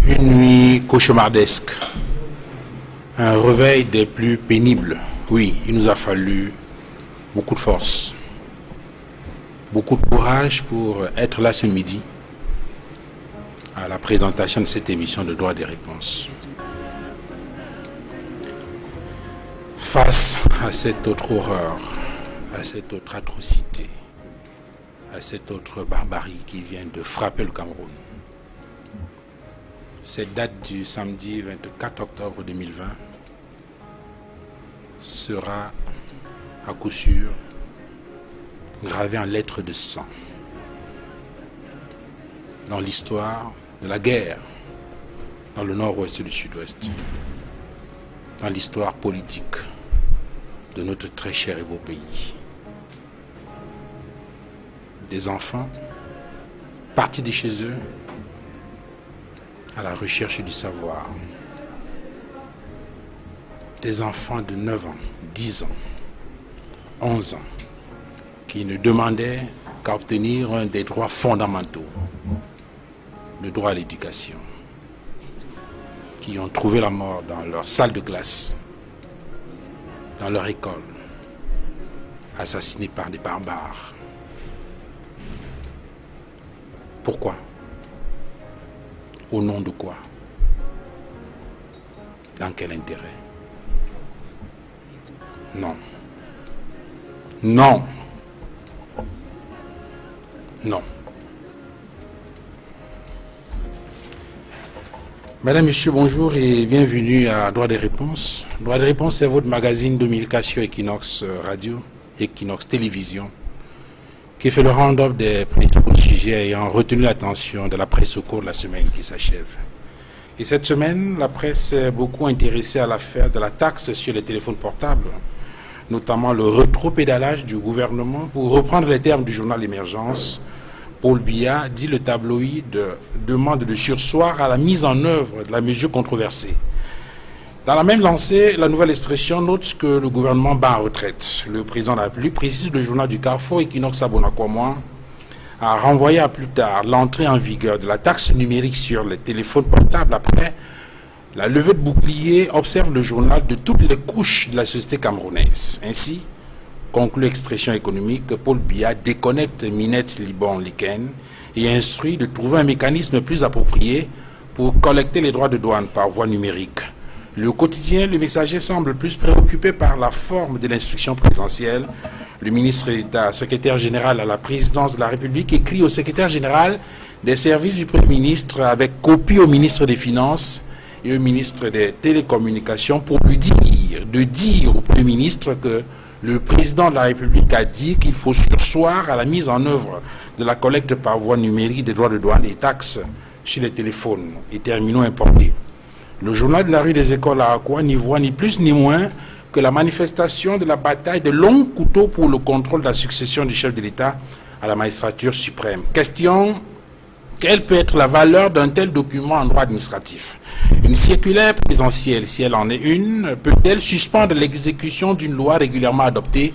Une nuit cauchemardesque, un réveil des plus pénibles. Oui, il nous a fallu beaucoup de force, beaucoup de courage pour être là ce midi à la présentation de cette émission de droit des réponses. Face à cette autre horreur, à cette autre atrocité, à cette autre barbarie qui vient de frapper le Cameroun, cette date du samedi 24 octobre 2020 sera à coup sûr gravée en lettres de sang dans l'histoire de la guerre dans le nord-ouest et le sud-ouest, dans l'histoire politique de notre très cher et beau pays. Des enfants partis de chez eux à la recherche du savoir. Des enfants de 9 ans, 10 ans, 11 ans, qui ne demandaient qu'à obtenir un des droits fondamentaux, le droit à l'éducation, qui ont trouvé la mort dans leur salle de classe, dans leur école, assassinés par des barbares. Pourquoi? Au nom de quoi? Dans quel intérêt? Non. Non. Non. Madame, Monsieur, bonjour et bienvenue à Droit des réponses. Droit des réponses, c'est votre magazine dominical sur Equinox Radio, Equinox Télévision, qui fait le round-up des principaux sujets ayant retenu l'attention de la presse au cours de la semaine qui s'achève. Et cette semaine, la presse s'est beaucoup intéressée à l'affaire de la taxe sur les téléphones portables, notamment le rétropédalage du gouvernement. Pour reprendre les termes du journal Émergence, Paul Biya dit le tabloïd demande de surseoir à la mise en œuvre de la mesure controversée. Dans la même lancée, la Nouvelle Expression note que le gouvernement bat en retraite. Le président de la République précise le journal du Carrefour Equinox Abonakwamwa a renvoyé à plus tard l'entrée en vigueur de la taxe numérique sur les téléphones portables après la levée de bouclier, observe le journal, de toutes les couches de la société camerounaise. Ainsi, conclut Expression économique, Paul Biya déconnecte Minette Libon-Liken et instruit de trouver un mécanisme plus approprié pour collecter les droits de douane par voie numérique. Le quotidien, Le Messager, semble plus préoccupé par la forme de l'instruction présidentielle. Le ministre d'État, secrétaire général à la présidence de la République, écrit au secrétaire général des services du Premier ministre avec copie au ministre des Finances et au ministre des Télécommunications pour lui dire au Premier ministre que le président de la République a dit qu'il faut surseoir à la mise en œuvre de la collecte par voie numérique des droits de douane et taxes sur les téléphones et terminaux importés. Le journal de la rue des Écoles à Akwa n'y voit ni plus ni moins que la manifestation de la bataille de longs couteaux pour le contrôle de la succession du chef de l'État à la magistrature suprême. Question: quelle peut être la valeur d'un tel document en droit administratif? Une circulaire présidentielle, si elle en est une, peut-elle suspendre l'exécution d'une loi régulièrement adoptée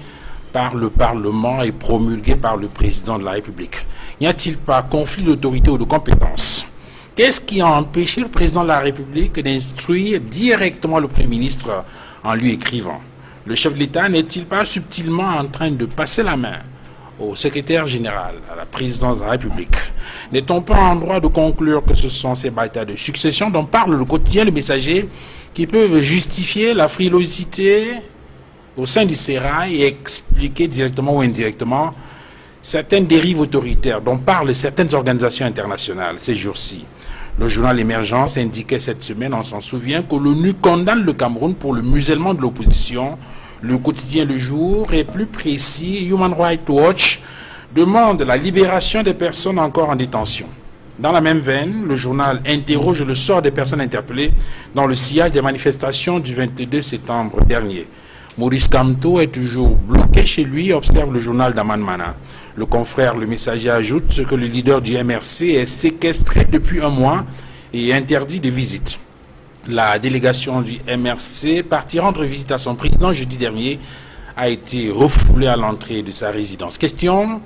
par le Parlement et promulguée par le président de la République? N'y a-t-il pas conflit d'autorité ou de compétence? Qu'est-ce qui a empêché le président de la République d'instruire directement le Premier ministre en lui écrivant? Le chef de l'État n'est-il pas subtilement en train de passer la main au secrétaire général, à la présidence de la République? N'est-on pas en droit de conclure que ce sont ces batailles de succession dont parle le quotidien Le Messager qui peuvent justifier la frilosité au sein du sérail et expliquer directement ou indirectement certaines dérives autoritaires dont parlent certaines organisations internationales ces jours-ci? Le journal Émergence indiquait cette semaine, on s'en souvient, que l'ONU condamne le Cameroun pour le musellement de l'opposition. Le quotidien Le Jour et plus précis, Human Rights Watch demande la libération des personnes encore en détention. Dans la même veine, le journal interroge le sort des personnes interpellées dans le sillage des manifestations du 22 septembre dernier. Maurice Kamto est toujours bloqué chez lui, observe le journal d'Aman Mana. Le confrère Le Messager ajoute que le leader du MRC est séquestré depuis un mois et interdit de visite. La délégation du MRC, partie rendre visite à son président jeudi dernier, a été refoulée à l'entrée de sa résidence. Question: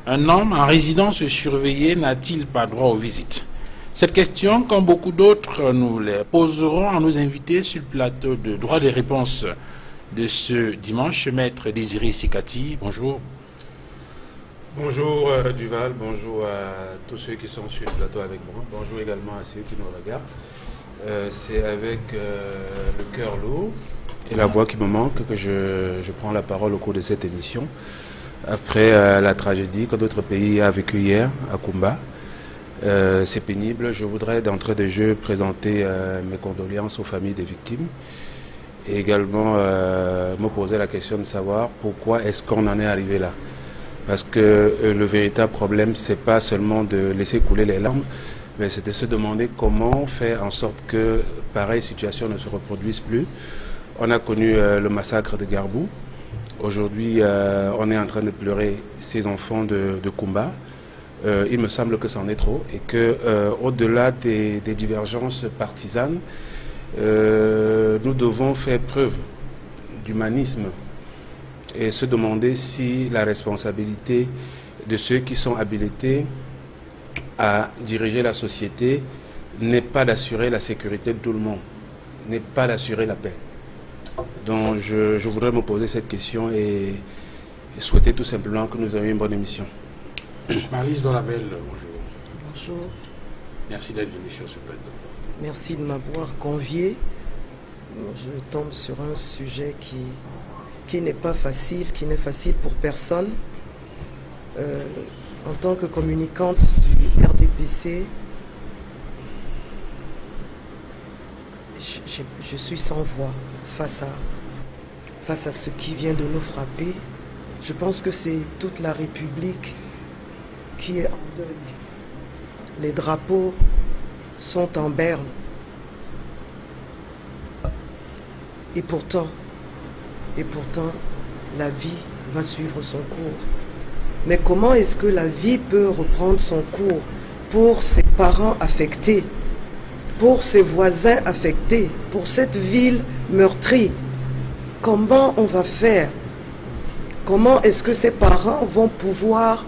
un homme en résidence surveillée n'a-t-il pas droit aux visites? Cette question, comme beaucoup d'autres, nous les poserons à nos invités sur le plateau de droit des réponses de ce dimanche. Maître Désiré Sikati, bonjour. Bonjour Duval, bonjour à tous ceux qui sont sur le plateau avec moi. Bonjour également à ceux qui nous regardent. C'est avec le cœur lourd et la voix qui me manque que je prends la parole au cours de cette émission. Après la tragédie que notre pays a vécue hier à Kumba. C'est pénible. Je voudrais d'entrée de jeu présenter mes condoléances aux familles des victimes et également me poser la question de savoir pourquoi est-ce qu'on en est arrivé là. Parce que le véritable problème, c'est pas seulement de laisser couler les larmes, mais c'est de se demander comment faire en sorte que pareille situation ne se reproduise plus. On a connu le massacre de Garbou. Aujourd'hui, on est en train de pleurer ces enfants de Kumba. Il me semble que c'en est trop et que au-delà des divergences partisanes, nous devons faire preuve d'humanisme et se demander si la responsabilité de ceux qui sont habilités à diriger la société n'est pas d'assurer la sécurité de tout le monde, n'est pas d'assurer la paix. Donc je voudrais me poser cette question et souhaiter tout simplement que nous ayons une bonne émission. Maryse Dolabel, bonjour. Bonjour. Merci d'être venu sur ce plateau. Merci de m'avoir convié. Je tombe sur un sujet qui n'est pas facile, qui n'est facile pour personne. En tant que communicante du RDPC, je suis sans voix face à ce qui vient de nous frapper. Je pense que c'est toute la République qui est en deuil. Les drapeaux sont en berne. Et pourtant, la vie va suivre son cours. Mais comment est-ce que la vie peut reprendre son cours pour ses parents affectés, pour ses voisins affectés, pour cette ville meurtrie? Comment on va faire? Comment est-ce que ces parents vont pouvoir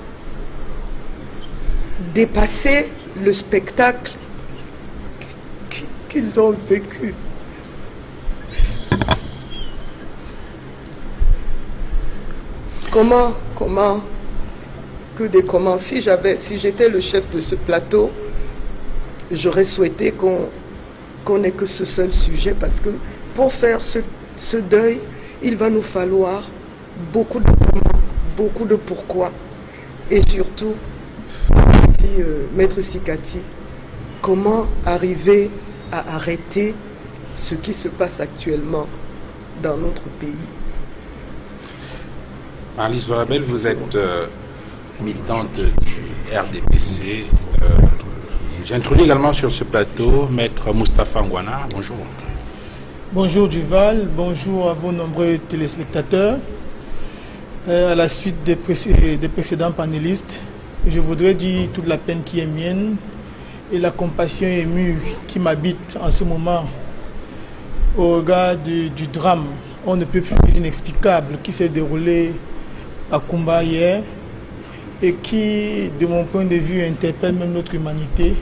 dépasser le spectacle qu'ils ont vécu? Si j'étais le chef de ce plateau, j'aurais souhaité qu'on n'ait que ce seul sujet, parce que pour faire ce deuil, il va nous falloir beaucoup de comment, beaucoup de pourquoi, et surtout, dit Maître Sikati, comment arriver à arrêter ce qui se passe actuellement dans notre pays. Maryse Dolabel, vous êtes militante du RDPC. J'introduis également sur ce plateau Maître Moustapha Ngwana. Bonjour. Bonjour Duval, bonjour à vos nombreux téléspectateurs. À la suite des précédents panélistes, je voudrais dire toute la peine qui est mienne et la compassion émue qui m'habite en ce moment au regard du drame, on ne peut plus inexplicable, qui s'est déroulé à Kumba hier et qui, de mon point de vue, interpelle même notre humanité,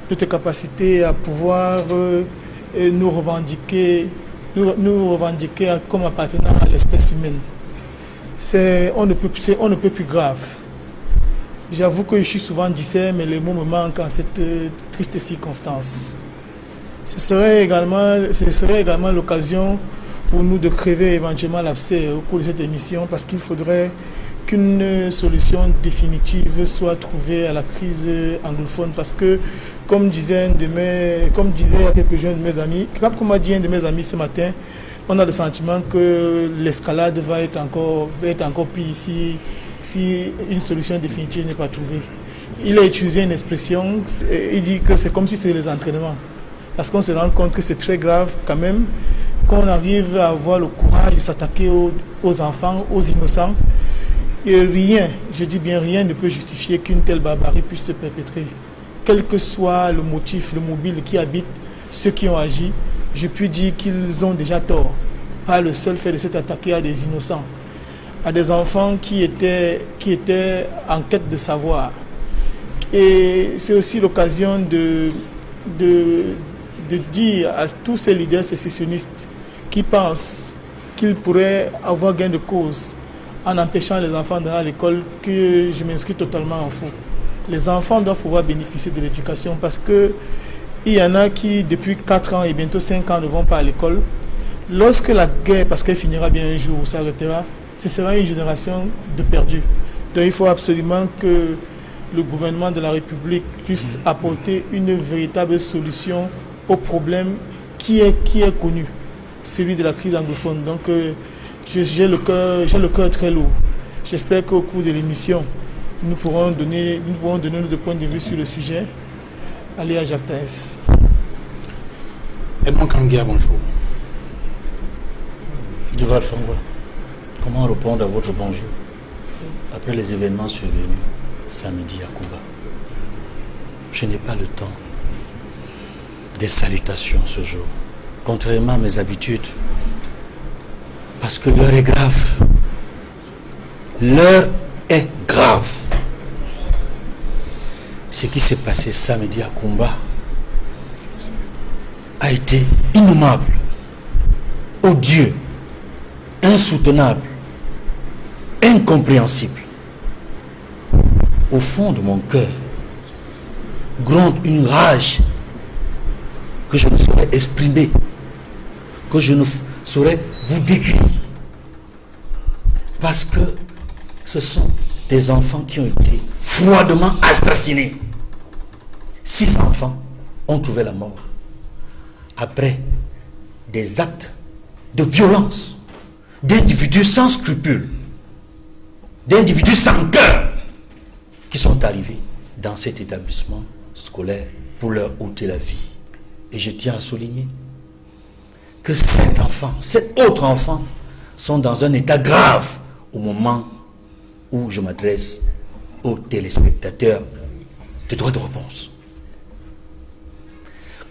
notre capacité à pouvoir nous revendiquer comme appartenant à l'espèce humaine. On ne peut plus grave. J'avoue que je suis souvent disert, mais les mots me manquent en cette triste circonstance. Ce serait également l'occasion pour nous de crever éventuellement l'abcès au cours de cette émission, parce qu'il faudrait qu'une solution définitive soit trouvée à la crise anglophone, parce que, comme disait quelques-uns de mes amis, comme m'a dit un de mes amis ce matin, on a le sentiment que l'escalade va être encore pire ici si une solution définitive n'est pas trouvée. Il a utilisé une expression, il dit que c'est comme si c'était les entraînements. Parce qu'on se rend compte que c'est très grave quand même qu'on arrive à avoir le courage de s'attaquer aux enfants, aux innocents. Et rien, je dis bien rien, ne peut justifier qu'une telle barbarie puisse se perpétrer. Quel que soit le motif, le mobile qui habite ceux qui ont agi, je puis dire qu'ils ont déjà tort. Pas le seul fait de s'être attaqué à des innocents, à des enfants qui étaient en quête de savoir, Et c'est aussi l'occasion de dire à tous ces leaders sécessionnistes qui pensent qu'ils pourraient avoir gain de cause en empêchant les enfants d'aller à l'école que je m'inscris totalement en faux. Les enfants doivent pouvoir bénéficier de l'éducation parce qu'il y en a qui, depuis 4 ans et bientôt 5 ans, ne vont pas à l'école. Lorsque la guerre, parce qu'elle finira bien un jour ou s'arrêtera, ce sera une génération de perdus. Donc il faut absolument que le gouvernement de la République puisse apporter une véritable solution au problème qui est connu, celui de la crise anglophone. Donc j'ai le cœur très lourd. J'espère qu'au cours de l'émission, nous pourrons donner notre point de vue sur le sujet. Allez à Jacques Taès. Edmond Kangia, bonjour. Duval Fangwa, comment répondre à votre bonjour après les événements survenus samedi à Kumba? Je n'ai pas le temps des salutations ce jour, contrairement à mes habitudes, parce que l'heure est grave. L'heure est grave. Ce qui s'est passé samedi à Kumba a été innommable, odieux, insoutenable, incompréhensible. Au fond de mon cœur gronde une rage que je ne saurais exprimer, que je ne saurais vous décrire. Parce que ce sont des enfants qui ont été froidement assassinés. 6 enfants ont trouvé la mort après des actes de violence d'individus sans scrupules, d'individus sans cœur qui sont arrivés dans cet établissement scolaire pour leur ôter la vie. Et je tiens à souligner que 7 enfants, 7 autres enfants sont dans un état grave au moment où je m'adresse aux téléspectateurs de droit de réponse.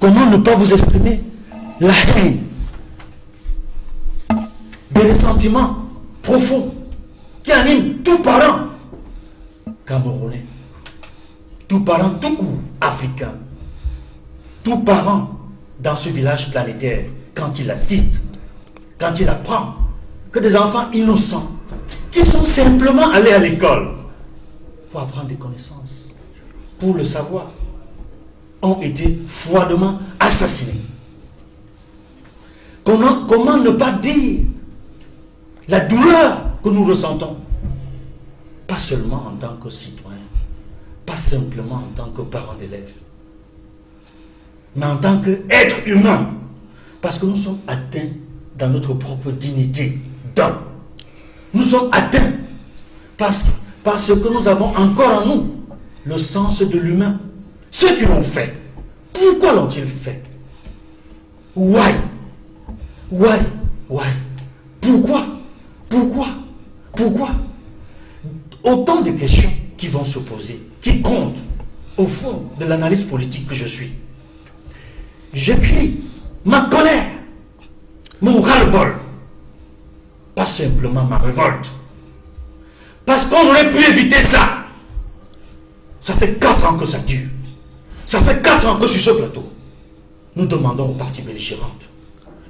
Comment ne pas vous exprimer la haine, des ressentiments profonds qui animent tout parent camerounais, tout parent tout court africain, tout parent dans ce village planétaire, quand il assiste, quand il apprend que des enfants innocents qui sont simplement allés à l'école pour apprendre des connaissances, pour le savoir, ont été froidement assassinés. Comment ne pas dire la douleur que nous ressentons, pas seulement en tant que citoyen, pas simplement en tant que parent d'élève, mais en tant qu'être humain, parce que nous sommes atteints dans notre propre dignité d'homme. Nous sommes atteints parce que nous avons encore en nous le sens de l'humain. Ceux qui l'ont fait, pourquoi l'ont-ils fait? Why? Why? Why? Pourquoi? Pourquoi? Pourquoi? Autant de questions qui vont se poser, qui comptent au fond de l'analyse politique que je suis. Je crie ma colère, mon ras-le-bol, pas simplement ma révolte. Parce qu'on aurait pu éviter ça. Ça fait 4 ans que ça dure. Ça fait 4 ans que sur ce plateau, nous demandons aux parties belligérantes,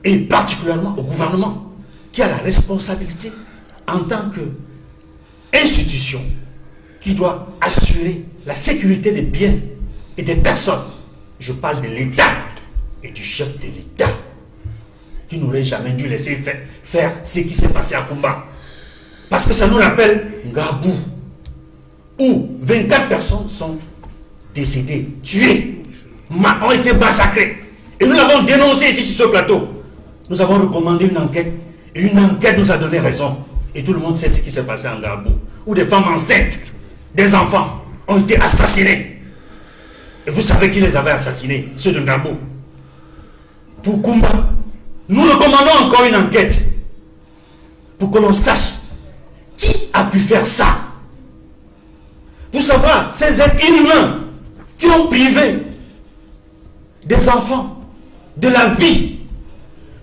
et particulièrement au gouvernement, qui a la responsabilité en tant qu'institution qui doit assurer la sécurité des biens et des personnes. Je parle de l'État et du chef de l'État, qui n'aurait jamais dû laisser faire ce qui s'est passé à Kumba. Parce que ça nous rappelle Ngabou, où 24 personnes sont décédées, tuées, ont été massacrées. Et nous l'avons dénoncé ici sur ce plateau. Nous avons recommandé une enquête, et une enquête nous a donné raison. Et tout le monde sait ce qui s'est passé en Ngabou, où des femmes enceintes, des enfants ont été assassinés. Et vous savez qui les avait assassinés? Ceux de Ngabou. Pour Kumba, nous recommandons encore une enquête pour que l'on sache qui a pu faire ça. Pour savoir ces êtres inhumains qui ont privé des enfants de la vie.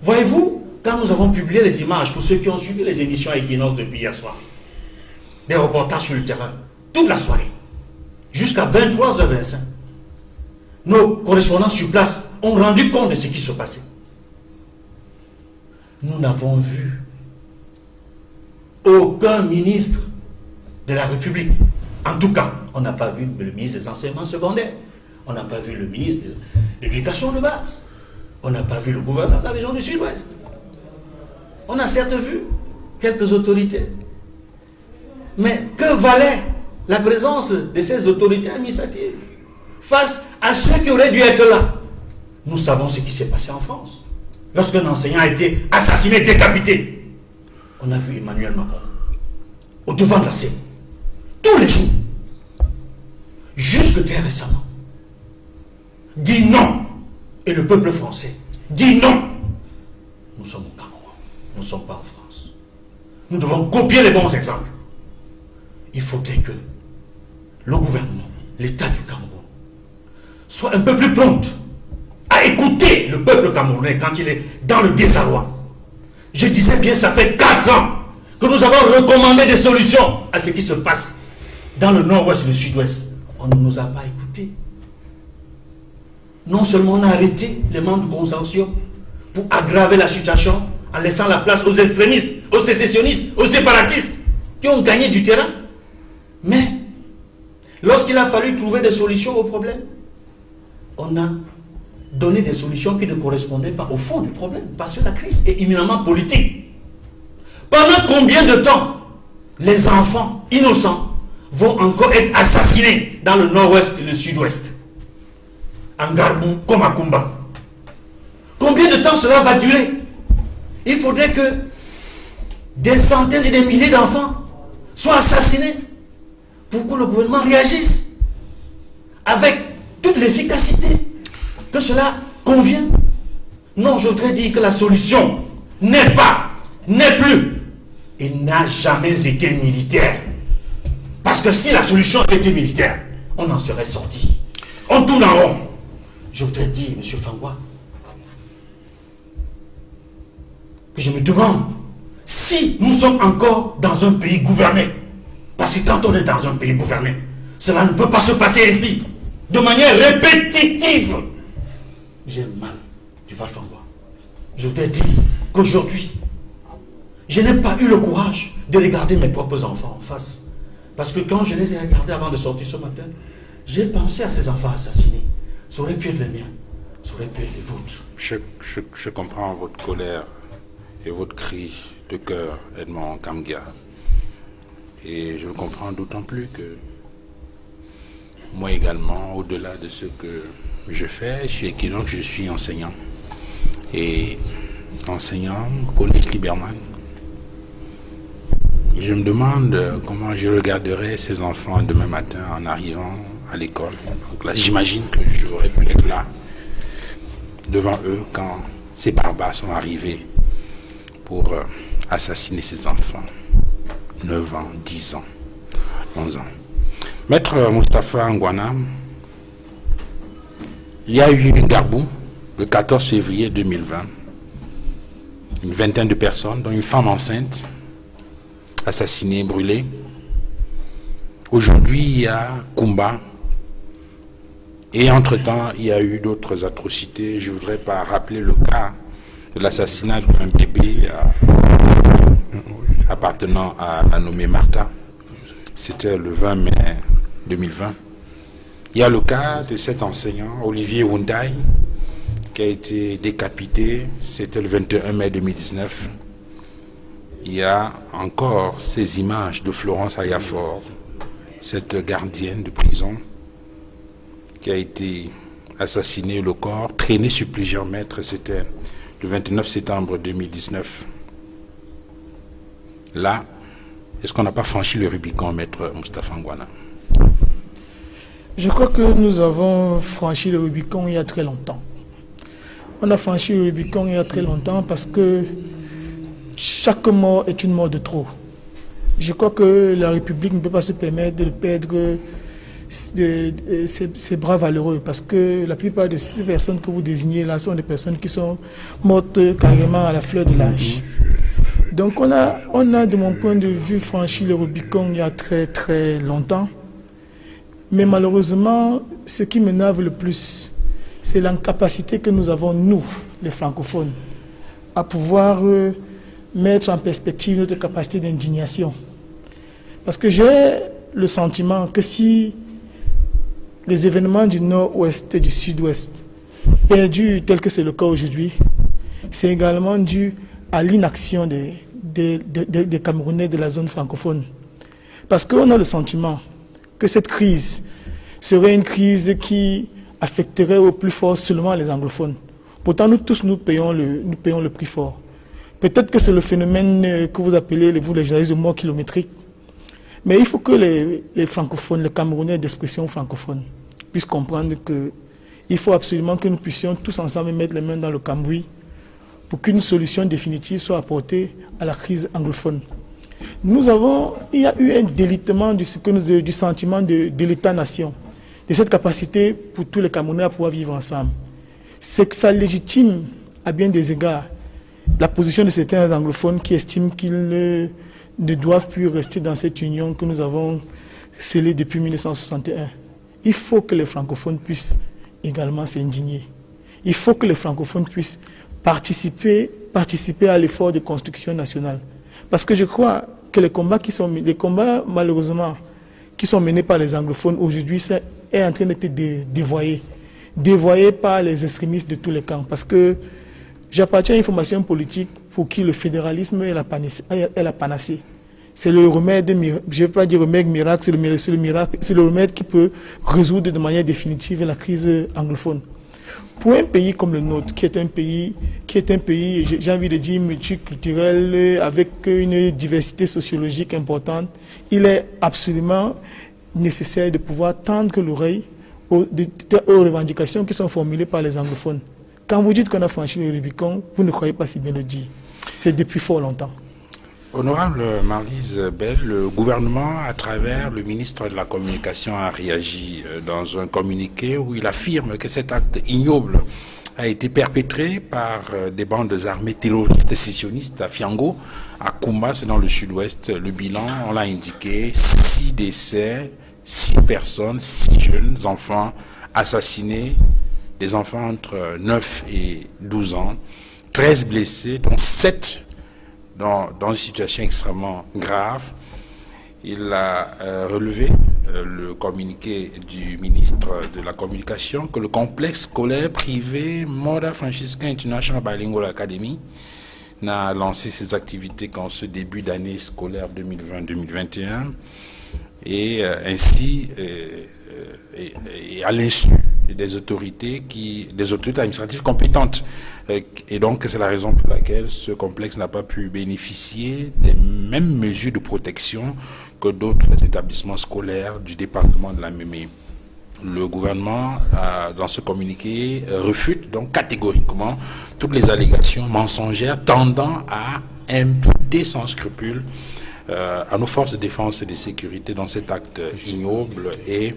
Voyez-vous, quand nous avons publié les images, pour ceux qui ont suivi les émissions Equinox depuis hier soir, des reportages sur le terrain, toute la soirée, jusqu'à 23h25. Nos correspondants sur place ont rendu compte de ce qui se passait. Nous n'avons vu aucun ministre de la République. En tout cas, on n'a pas vu le ministre des enseignements secondaires. On n'a pas vu le ministre de l'éducation de base. On n'a pas vu le gouverneur de la région du Sud-Ouest. On a certes vu quelques autorités. Mais que valait la présence de ces autorités administratives face à ceux qui auraient dû être là? Nous savons ce qui s'est passé en France. Lorsqu'un enseignant a été assassiné, décapité, on a vu Emmanuel Macron au devant de la scène, tous les jours, jusque très récemment, dit non. Et le peuple français dit non. Nous sommes au Cameroun, nous ne sommes pas en France. Nous devons copier les bons exemples. Il faudrait que le gouvernement, l'État du Cameroun, soit un peu plus prompt à écouter le peuple camerounais quand il est dans le désarroi. Je disais bien, ça fait 4 ans que nous avons recommandé des solutions à ce qui se passe dans le nord-ouest et le sud-ouest. On ne nous a pas écoutés. Non seulement on a arrêté les membres du consortium pour aggraver la situation en laissant la place aux extrémistes, aux sécessionnistes, aux séparatistes qui ont gagné du terrain, mais lorsqu'il a fallu trouver des solutions aux problèmes, on a donné des solutions qui ne correspondaient pas au fond du problème, parce que la crise est éminemment politique. Pendant combien de temps les enfants innocents vont encore être assassinés dans le nord-ouest et le sud-ouest, en Garbou comme à Kumba? Combien de temps cela va durer? Il faudrait que des centaines et des milliers d'enfants soient assassinés pour que le gouvernement réagisse avec toute l'efficacité que cela convient. Non, je voudrais dire que la solution n'est pas, n'est plus, et n'a jamais été militaire. Parce que si la solution était militaire, on en serait sorti. On tourne en rond. Je voudrais dire, M. Fangwa, que je me demande si nous sommes encore dans un pays gouverné. Parce que quand on est dans un pays gouverné, cela ne peut pas se passer ainsi, de manière répétitive. J'ai mal du Val-Fangwa. Je voudrais dire qu'aujourd'hui, je n'ai pas eu le courage de regarder mes propres enfants en face. Parce que quand je les ai regardés avant de sortir ce matin, j'ai pensé à ces enfants assassinés. Ça aurait pu être les miens, ça aurait pu être les vôtres. Je comprends votre colère et votre cri de cœur, Edmond Kamgia. Et je le comprends d'autant plus que moi également, au-delà de ce que je fais, chez Equinox, je suis enseignant. Et enseignant au collège Liberman. Je me demande comment je regarderai ces enfants demain matin en arrivant à l'école. Donc là, j'imagine que j'aurais pu être là, devant eux, quand ces barbares sont arrivés pour assassiner ces enfants. 9 ans, 10 ans, 11 ans. Maître Moustapha Ngwana, il y a eu une Garbou le 14 février 2020. Une vingtaine de personnes, dont une femme enceinte, assassinée, brûlée. Aujourd'hui, il y a Kumba. Et entre-temps, il y a eu d'autres atrocités. Je ne voudrais pas rappeler le cas de l'assassinat d'un bébé appartenant à la nommée Martha. C'était le 20 mai 2020. Il y a le cas de cet enseignant, Olivier Wundai, qui a été décapité. C'était le 21 mai 2019. Il y a encore ces images de Florence Ayafort, cette gardienne de prison, qui a été assassinée, le corps traîné sur plusieurs mètres. C'était le 29 septembre 2019. Là, est-ce qu'on n'a pas franchi le Rubicon, Maître Moustapha Ngwana? Je crois que nous avons franchi le Rubicon il y a très longtemps. On a franchi le Rubicon il y a très longtemps parce que chaque mort est une mort de trop. Je crois que la République ne peut pas se permettre de perdre ces bras valeureux, parce que la plupart de ces personnes que vous désignez là sont des personnes qui sont mortes carrément à la fleur de l'âge. Donc on a de mon point de vue franchi le Rubicon il y a très très longtemps. Mais malheureusement, ce qui m'énerve le plus, c'est l'incapacité que nous avons, nous, les francophones, à pouvoir mettre en perspective notre capacité d'indignation. Parce que j'ai le sentiment que si les événements du nord-ouest et du sud-ouest perdurent tel que c'est le cas aujourd'hui, c'est également dû à l'inaction des Camerounais de la zone francophone. Parce qu'on a le sentiment que cette crise serait une crise qui affecterait au plus fort seulement les anglophones. Pourtant, nous tous, nous payons le prix fort. Peut-être que c'est le phénomène que vous appelez, vous, les journalistes de mort kilométrique. Mais il faut que les francophones, les Camerounais d'expression francophone, puissent comprendre qu'il faut absolument que nous puissions tous ensemble mettre les mains dans le cambouis pour qu'une solution définitive soit apportée à la crise anglophone. Il y a eu un délitement du sentiment de l'État-nation, de cette capacité pour tous les Camerounais à pouvoir vivre ensemble. C'est que ça légitime à bien des égards la position de certains anglophones qui estiment qu'ils ne doivent plus rester dans cette union que nous avons scellée depuis 1961. Il faut que les francophones puissent également s'indigner. Il faut que les francophones puissent participer à l'effort de construction nationale. Parce que je crois que les combats malheureusement, qui sont menés par les anglophones aujourd'hui, est en train d'être dévoyé par les extrémistes de tous les camps. Parce que j'appartiens à une formation politique pour qui le fédéralisme est la panacée. C'est le remède, je ne vais pas dire remède miracle, c'est le remède qui peut résoudre de manière définitive la crise anglophone. Pour un pays comme le nôtre, qui est un pays, j'ai envie de dire, multiculturel, avec une diversité sociologique importante, il est absolument nécessaire de pouvoir tendre l'oreille aux revendications qui sont formulées par les anglophones. Quand vous dites qu'on a franchi le Rubicon, vous ne croyez pas si bien le dire. C'est depuis fort longtemps. Honorable Marlise Bell, le gouvernement, à travers le ministre de la Communication, a réagi dans un communiqué où il affirme que cet acte ignoble a été perpétré par des bandes armées terroristes sécessionnistes à Fiango, à Koumba, c'est dans le sud-ouest. Le bilan, on l'a indiqué, 6 décès, 6 personnes, 6 jeunes enfants assassinés, des enfants entre 9 et 12 ans, 13 blessés, dont 7 dans une situation extrêmement grave. Il a relevé le communiqué du ministre de la Communication que le complexe scolaire privé Mother Franciscan International Bilingual Academy n'a lancé ses activités qu'en ce début d'année scolaire 2020-2021 et ainsi et à l'insu des autorités administratives compétentes. Et donc, c'est la raison pour laquelle ce complexe n'a pas pu bénéficier des mêmes mesures de protection que d'autres établissements scolaires du département de la Mémé. Le gouvernement, dans ce communiqué, refute donc catégoriquement toutes les allégations mensongères tendant à imputer sans scrupule à nos forces de défense et de sécurité dans cet acte ignoble. Et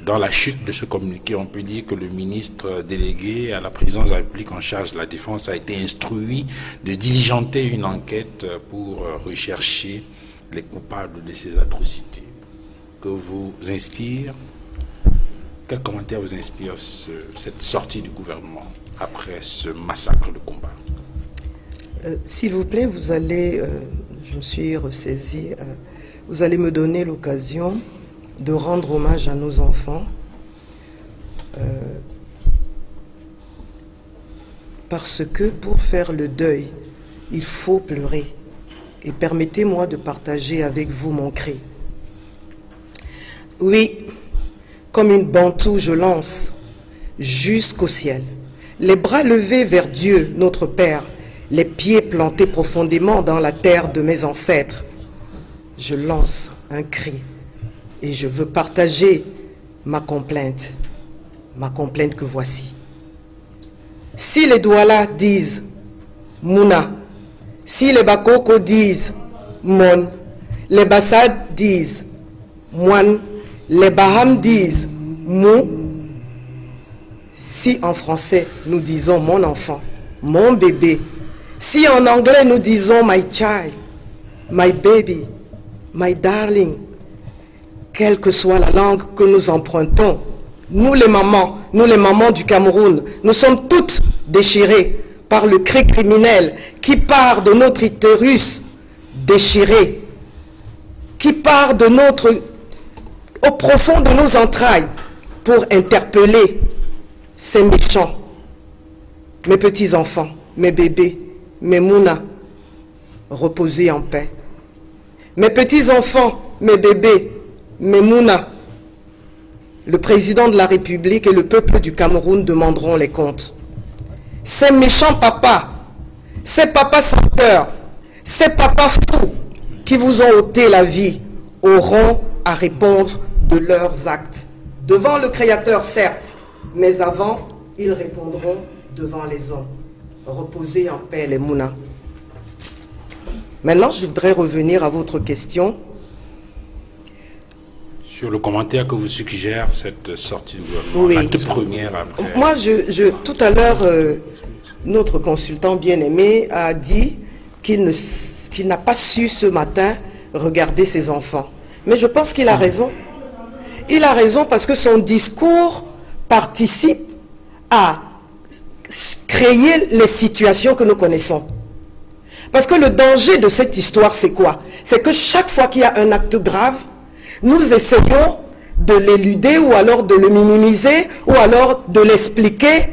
dans la chute de ce communiqué, on peut dire que le ministre délégué à la présidence de la République en charge de la défense a été instruit de diligenter une enquête pour rechercher les coupables de ces atrocités. Que vous inspire, quel commentaire vous inspire cette sortie du gouvernement après ce massacre de combat? S'il vous plaît, vous allez, je me suis ressaisie, vous allez me donner l'occasion de rendre hommage à nos enfants parce que pour faire le deuil, il faut pleurer. Et permettez-moi de partager avec vous mon cri. Oui, comme une bantou, je lance jusqu'au ciel, les bras levés vers Dieu, notre Père, les pieds plantés profondément dans la terre de mes ancêtres. Je lance un cri. Et je veux partager ma complainte que voici. Si les Douala disent Mouna, si les Bakoko disent Mon, les Bassad disent Moine, les Baham disent Mou, si en français nous disons mon enfant, mon bébé, si en anglais nous disons my child, my baby, my darling, quelle que soit la langue que nous empruntons, nous les mamans du Cameroun, nous sommes toutes déchirées par le cri criminel qui part de notre utérus déchiré, qui part de au profond de nos entrailles pour interpeller ces méchants. Mes petits-enfants, mes bébés, mes mounas, reposez en paix. Mes petits-enfants, mes bébés, mes mounas, le président de la République et le peuple du Cameroun demanderont les comptes. Ces méchants papas, ces papas sans cœur, ces papas fous qui vous ont ôté la vie auront à répondre de leurs actes. Devant le Créateur, certes, mais avant, ils répondront devant les hommes. Reposez en paix, les mounas. Maintenant, je voudrais revenir à votre question. Sur le commentaire que vous suggère cette sortie du gouvernement, Oui. la toute première après... Moi, tout à l'heure, notre consultant bien-aimé a dit qu'il n'a pas su ce matin regarder ses enfants. Mais je pense qu'il a raison. Il a raison parce que son discours participe à créer les situations que nous connaissons. Parce que le danger de cette histoire, c'est quoi? C'est que chaque fois qu'il y a un acte grave, nous essayons de l'éluder ou alors de le minimiser ou alors de l'expliquer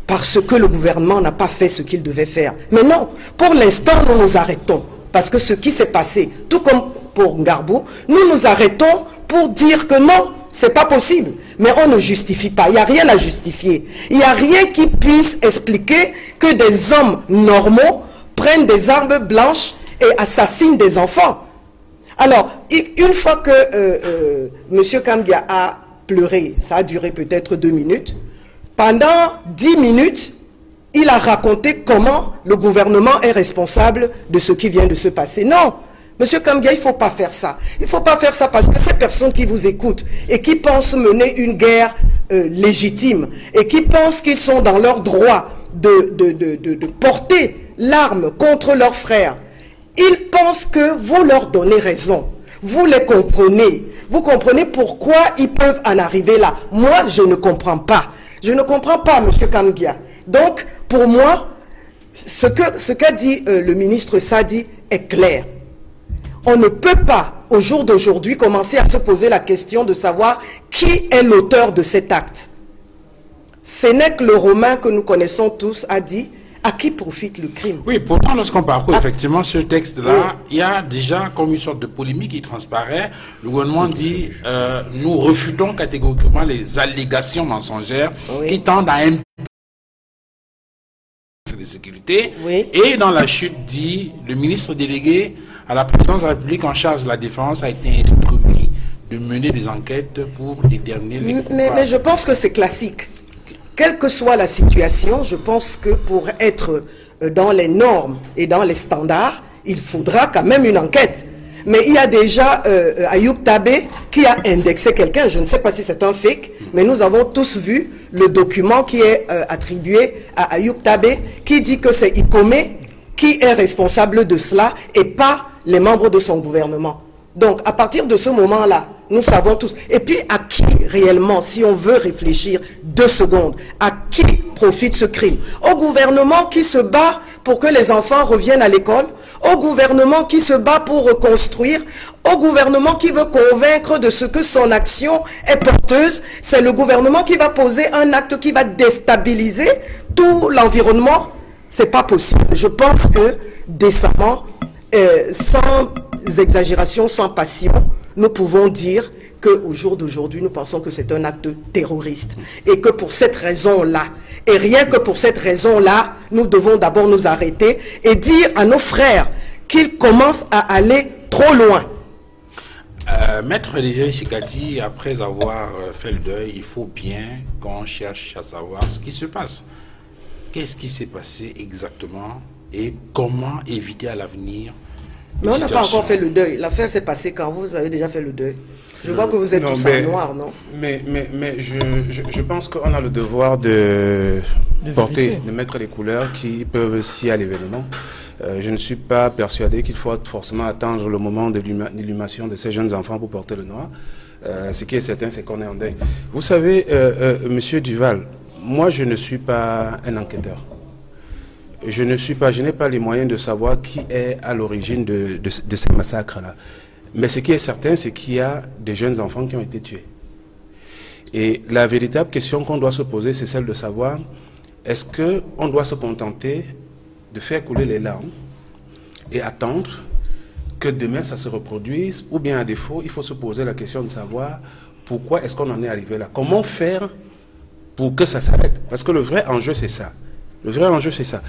parce que le gouvernement n'a pas fait ce qu'il devait faire. Mais non, pour l'instant, nous nous arrêtons. Parce que ce qui s'est passé, tout comme pour Ngarbou, nous nous arrêtons pour dire que non, c'est pas possible. Mais on ne justifie pas. Il n'y a rien à justifier. Il n'y a rien qui puisse expliquer que des hommes normaux prennent des armes blanches et assassinent des enfants. Alors, une fois que M. Kambia a pleuré, ça a duré peut-être 2 minutes, pendant 10 minutes, il a raconté comment le gouvernement est responsable de ce qui vient de se passer. Non, M. Kambia, il ne faut pas faire ça. Il ne faut pas faire ça parce que ces personnes qui vous écoutent et qui pensent mener une guerre légitime et qui pensent qu'ils sont dans leur droit de porter l'arme contre leurs frères, ils pensent que vous leur donnez raison. Vous les comprenez. Vous comprenez pourquoi ils peuvent en arriver là. Moi, je ne comprends pas. Je ne comprends pas, M. Kambia. Donc, pour moi, ce qu'a dit le ministre Sadi est clair. On ne peut pas, au jour d'aujourd'hui, commencer à se poser la question de savoir qui est l'auteur de cet acte. Sénèque, le Romain que nous connaissons tous, a dit: à qui profite le crime? Oui, pourtant, lorsqu'on parcourt effectivement ce texte-là, il y a déjà comme une sorte de polémique qui transparaît. Le gouvernement dit nous refutons catégoriquement les allégations mensongères qui tendent à imposer de sécurité. Et dans la chute dit le ministre délégué à la présidence de la République en charge de la défense a été instruit de mener des enquêtes pour déterminer les coupables. Mais je pense que c'est classique. Quelle que soit la situation, je pense que pour être dans les normes et dans les standards, il faudra quand même une enquête. Mais il y a déjà Ayoub Tabé qui a indexé quelqu'un, je ne sais pas si c'est un fake, mais nous avons tous vu le document qui est attribué à Ayoub Tabé, qui dit que c'est Ikome qui est responsable de cela et pas les membres de son gouvernement. Donc, à partir de ce moment-là, nous savons tous. Et puis, à qui réellement, si on veut réfléchir 2 secondes, à qui profite ce crime? Au gouvernement qui se bat pour que les enfants reviennent à l'école, au gouvernement qui se bat pour reconstruire, au gouvernement qui veut convaincre de ce que son action est porteuse. C'est le gouvernement qui va poser un acte qui va déstabiliser tout l'environnement. C'est pas possible. Je pense que décemment, sans exagération, sans passion, nous pouvons dire qu'au jour d'aujourd'hui, nous pensons que c'est un acte terroriste. Et que pour cette raison-là, et rien que pour cette raison-là, nous devons d'abord nous arrêter et dire à nos frères qu'ils commencent à aller trop loin. Maître Désiré Chikati, après avoir fait le deuil, il faut bien qu'on cherche à savoir ce qui se passe. Qu'est-ce qui s'est passé exactement et comment éviter à l'avenir? Mais on n'a pas encore fait le deuil. L'affaire s'est passée quand vous avez déjà fait le deuil. Je vois que vous êtes tous en noir, non? Mais je pense qu'on a le devoir de mettre les couleurs qui peuvent scier à l'événement. Je ne suis pas persuadé qu'il faut forcément attendre le moment de l'inhumation de ces jeunes enfants pour porter le noir. Ce qui est certain, c'est qu'on est en deuil. Vous savez, Monsieur Duval, moi, je ne suis pas un enquêteur. Je n'ai pas les moyens de savoir qui est à l'origine de ces massacres-là. Mais ce qui est certain, c'est qu'il y a des jeunes enfants qui ont été tués. Et la véritable question qu'on doit se poser, c'est celle de savoir, est-ce qu'on doit se contenter de faire couler les larmes et attendre que demain ça se reproduise, ou bien à défaut, il faut se poser la question de savoir pourquoi est-ce qu'on en est arrivé là. Comment faire pour que ça s'arrête? Parce que le vrai enjeu, c'est ça. Le vrai enjeu, c'est ça.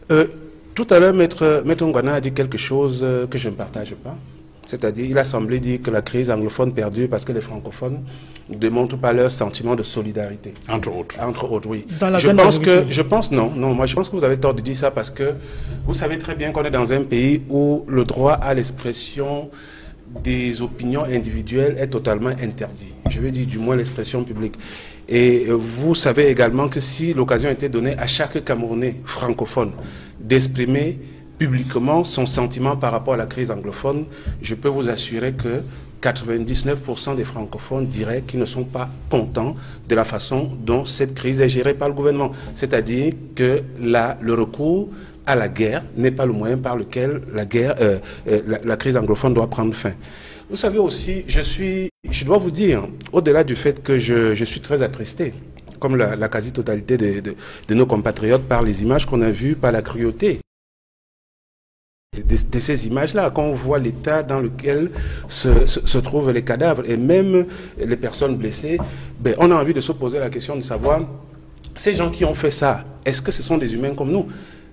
Tout à l'heure, Maître Ngwana a dit quelque chose que je ne partage pas. C'est-à-dire, il a semblé dire que la crise anglophone perdure parce que les francophones ne démontrent pas leur sentiment de solidarité. Entre autres. Entre autres, oui. Moi je pense que vous avez tort de dire ça parce que vous savez très bien qu'on est dans un pays où le droit à l'expression des opinions individuelles est totalement interdit. Je veux dire du moins l'expression publique. Et vous savez également que si l'occasion était donnée à chaque Camerounais francophone d'exprimer publiquement son sentiment par rapport à la crise anglophone, je peux vous assurer que 99% des francophones diraient qu'ils ne sont pas contents de la façon dont cette crise est gérée par le gouvernement. C'est-à-dire que le recours à la guerre n'est pas le moyen par lequel la crise anglophone doit prendre fin. Vous savez aussi, je dois vous dire, au-delà du fait que je suis très attristé, comme la quasi-totalité de nos compatriotes, par les images qu'on a vues, par la cruauté de ces images-là, quand on voit l'état dans lequel se trouvent les cadavres et même les personnes blessées, ben, on a envie de se poser la question de savoir, ces gens qui ont fait ça, est-ce que ce sont des humains comme nous?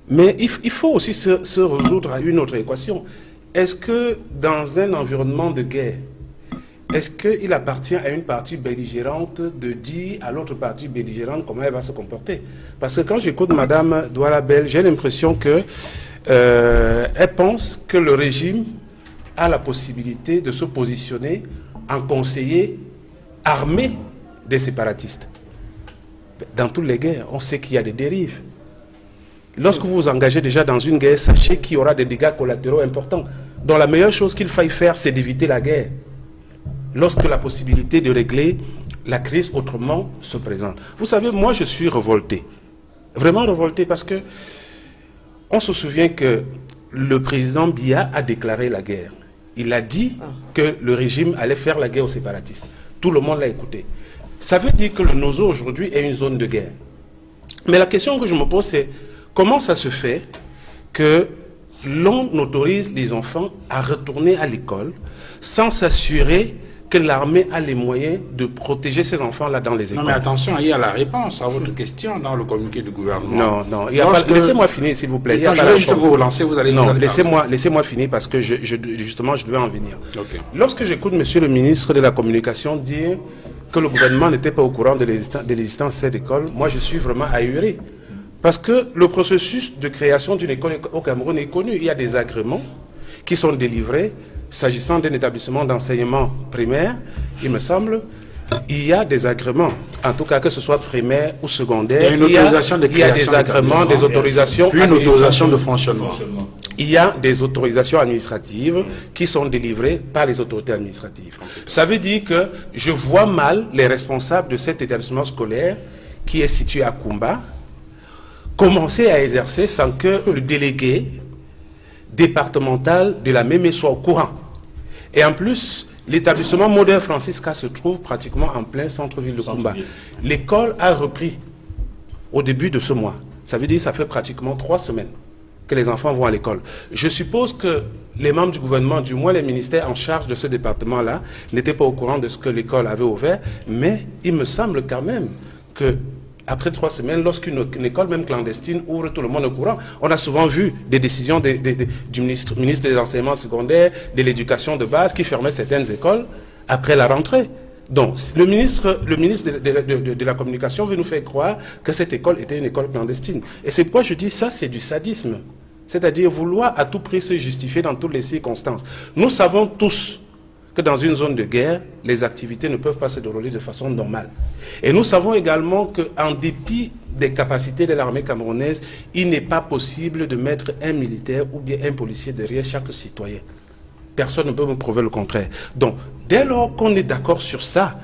Mais il faut aussi se résoudre à une autre équation. Est-ce que dans un environnement de guerre, est-ce qu'il appartient à une partie belligérante de dire à l'autre partie belligérante comment elle va se comporter? Parce que quand j'écoute Madame Douala Bell, j'ai l'impression que elle pense que le régime a la possibilité de se positionner en conseiller armé des séparatistes. Dans toutes les guerres, on sait qu'il y a des dérives. Lorsque vous vous engagez déjà dans une guerre, sachez qu'il y aura des dégâts collatéraux importants. Donc la meilleure chose qu'il faille faire, c'est d'éviter la guerre. Lorsque la possibilité de régler la crise autrement se présente. Vous savez, moi je suis révolté. Vraiment révolté parce que on se souvient que le président Biya a déclaré la guerre. Il a dit que le régime allait faire la guerre aux séparatistes. Tout le monde l'a écouté. Ça veut dire que le Nozo aujourd'hui est une zone de guerre. Mais la question que je me pose, c'est comment ça se fait que l'on autorise les enfants à retourner à l'école sans s'assurer que l'armée a les moyens de protéger ces enfants-là dans les écoles? Non, mais attention, il y a la réponse à votre question dans le communiqué du gouvernement. Non, il y a pas... Laissez-moi finir, s'il vous plaît. Je vais juste vous relancer, vous allez... Non, laissez-moi finir parce que justement, je devais en venir. Okay. Lorsque j'écoute Monsieur le ministre de la Communication dire que le gouvernement n'était pas au courant de l'existence de cette école, moi, je suis vraiment ahuri. Parce que le processus de création d'une école au Cameroun est connu. Il y a des agréments qui sont délivrés. S'agissant d'un établissement d'enseignement primaire, il me semble, il y a des agréments, en tout cas que ce soit primaire ou secondaire. Il y a une autorisation de création, il y a des agréments, des autorisations. Puis une autorisation de fonctionnement. Il y a des autorisations administratives qui sont délivrées par les autorités administratives. Ça veut dire que je vois mal les responsables de cet établissement scolaire qui est situé à Kumba commencer à exercer sans que le délégué départemental de la MEME soit au courant. Et en plus, l'établissement moderne Francisca se trouve pratiquement en plein centre-ville de Kumba. L'école a repris au début de ce mois. Ça veut dire que ça fait pratiquement 3 semaines que les enfants vont à l'école. Je suppose que les membres du gouvernement, du moins les ministères en charge de ce département-là, n'étaient pas au courant de ce que l'école avait ouvert, mais il me semble quand même que après 3 semaines, lorsqu'une école, même clandestine, ouvre, tout le monde au courant. On a souvent vu des décisions du ministre des enseignements secondaires, de l'éducation de base, qui fermaient certaines écoles après la rentrée. Donc, le ministre de la Communication veut nous faire croire que cette école était une école clandestine. Et c'est pourquoi je dis ça, c'est du sadisme. C'est-à-dire vouloir à tout prix se justifier dans toutes les circonstances. Nous savons tous que dans une zone de guerre, les activités ne peuvent pas se dérouler de façon normale. Et nous savons également qu'en dépit des capacités de l'armée camerounaise, il n'est pas possible de mettre un militaire ou bien un policier derrière chaque citoyen. personne ne peut me prouver le contraire. Donc, dès lors qu'on est d'accord sur ça,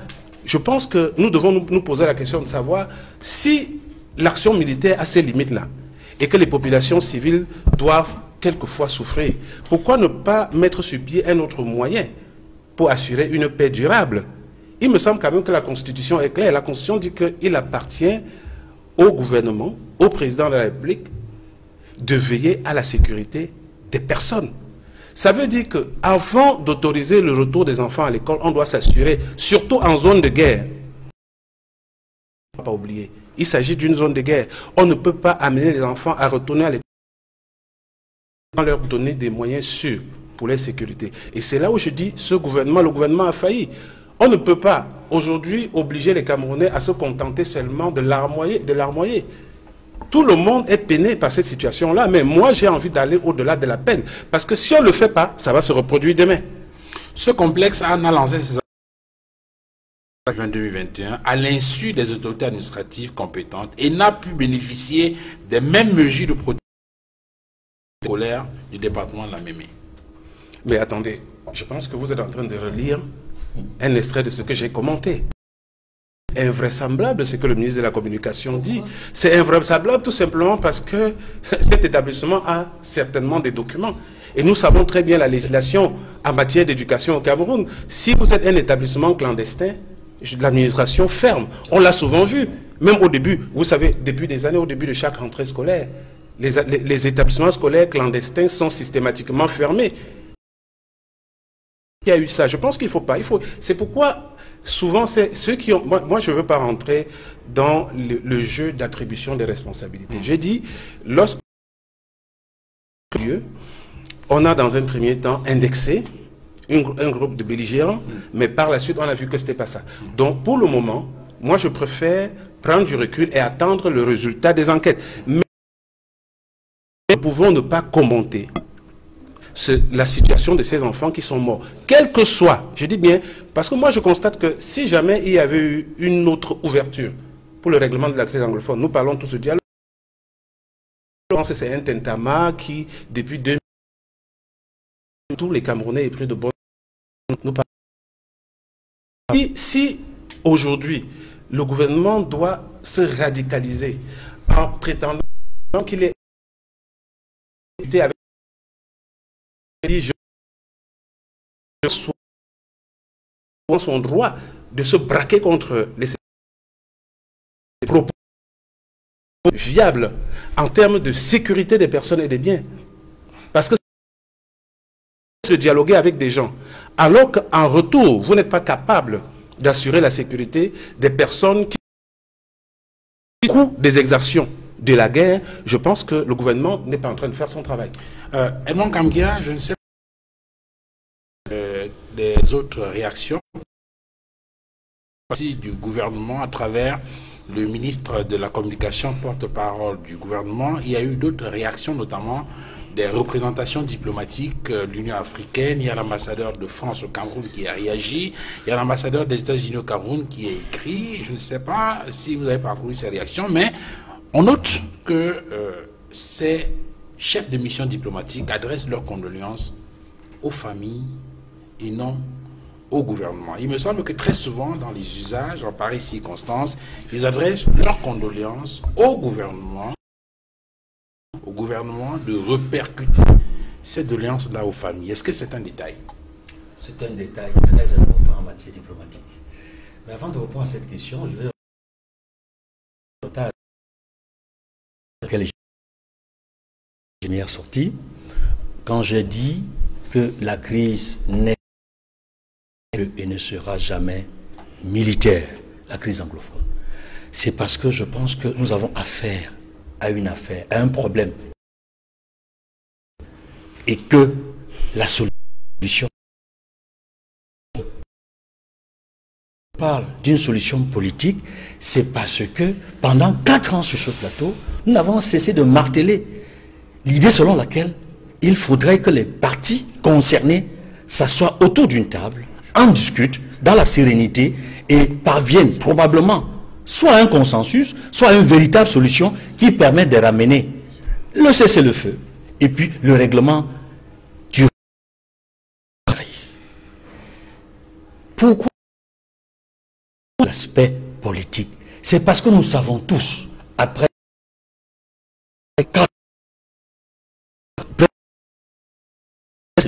je pense que nous devons nous poser la question de savoir si l'action militaire a ces limites-là et que les populations civiles doivent quelquefois souffrir. Pourquoi ne pas mettre sur pied un autre moyen pour assurer une paix durable? Il me semble quand même que la Constitution est claire. La Constitution dit qu'il appartient au gouvernement, au président de la République, de veiller à la sécurité des personnes. Ça veut dire qu'avant d'autoriser le retour des enfants à l'école, on doit s'assurer, surtout en zone de guerre. Il ne faut pas oublier, il s'agit d'une zone de guerre. On ne peut pas amener les enfants à retourner à l'école sans leur donner des moyens sûrs pour leur sécurité. Et c'est là où je dis, le gouvernement a failli. On ne peut pas aujourd'hui obliger les Camerounais à se contenter seulement de larmoyer. Tout le monde est peiné par cette situation-là, mais moi j'ai envie d'aller au-delà de la peine. Parce que si on ne le fait pas, ça va se reproduire demain. Ce complexe a lancé ses actions en 2021 à l'insu des autorités administratives compétentes et n'a pu bénéficier des mêmes mesures de protection scolaire du département de la Mémé. Mais attendez, je pense que vous êtes en train de relire un extrait de ce que j'ai commenté. Invraisemblable ce que le ministre de la Communication dit. C'est invraisemblable tout simplement parce que cet établissement a certainement des documents. Et nous savons très bien la législation en matière d'éducation au Cameroun. Si vous êtes un établissement clandestin, l'administration ferme. On l'a souvent vu. Même au début, vous savez, depuis des années, au début de chaque rentrée scolaire, les établissements scolaires clandestins sont systématiquement fermés. Il y a eu ça. Je pense qu'il ne faut pas. C'est pourquoi... Souvent, c'est ceux qui ont... Moi, je ne veux pas rentrer dans le jeu d'attribution des responsabilités. J'ai dit, lorsque on a dans un premier temps indexé un groupe de belligérants, mais par la suite, on a vu que ce n'était pas ça. Donc, pour le moment, moi, je préfère prendre du recul et attendre le résultat des enquêtes. Mais nous pouvons ne pas commenter la situation de ces enfants qui sont morts. Quel que soit, je dis bien, parce que moi je constate que si jamais il y avait eu une autre ouverture pour le règlement de la crise anglophone, nous parlons tout ce dialogue. Je pense que c'est un tintamarre qui, depuis 2000, tous les Camerounais aient pris de bonnes... Si aujourd'hui, le gouvernement doit se radicaliser en prétendant qu'il est avec je son droit de se braquer contre les propos viables en termes de sécurité des personnes et des biens. Parce que se dialoguer avec des gens, alors qu'en retour, vous n'êtes pas capable d'assurer la sécurité des personnes qui coûtent des exactions de la guerre, je pense que le gouvernement n'est pas en train de faire son travail. Edmond Kamgia, je ne sais pas les autres réactions du gouvernement à travers le ministre de la Communication, porte-parole du gouvernement. Il y a eu d'autres réactions, notamment des représentations diplomatiques de l'Union africaine. Il y a l'ambassadeur de France au Cameroun qui a réagi. Il y a l'ambassadeur des États-Unis au Cameroun qui a écrit. Je ne sais pas si vous avez parcouru ces réactions, mais on note que ces chefs de mission diplomatique adressent leurs condoléances aux familles et non au gouvernement. Il me semble que très souvent, dans les usages, en pareille circonstance, ils adressent leurs condoléances au gouvernement de répercuter ces doléances-là aux familles. Est-ce que c'est un détail? C'est un détail très important en matière diplomatique. Mais avant de répondre à cette question, je vais première sortie, quand j'ai dit que la crise n'est et ne sera jamais militaire, la crise anglophone, c'est parce que je pense que nous avons affaire à un problème, et que la solution, on parle d'une solution politique, c'est parce que pendant 4 ans sur ce plateau, nous n'avons cessé de marteler l'idée selon laquelle il faudrait que les partis concernés s'assoient autour d'une table, en discutent dans la sérénité et parviennent probablement soit à un consensus, soit à une véritable solution qui permet de ramener le cessez-le-feu et puis le règlement du Pourquoi l'aspect politique? C'est parce que nous savons tous, après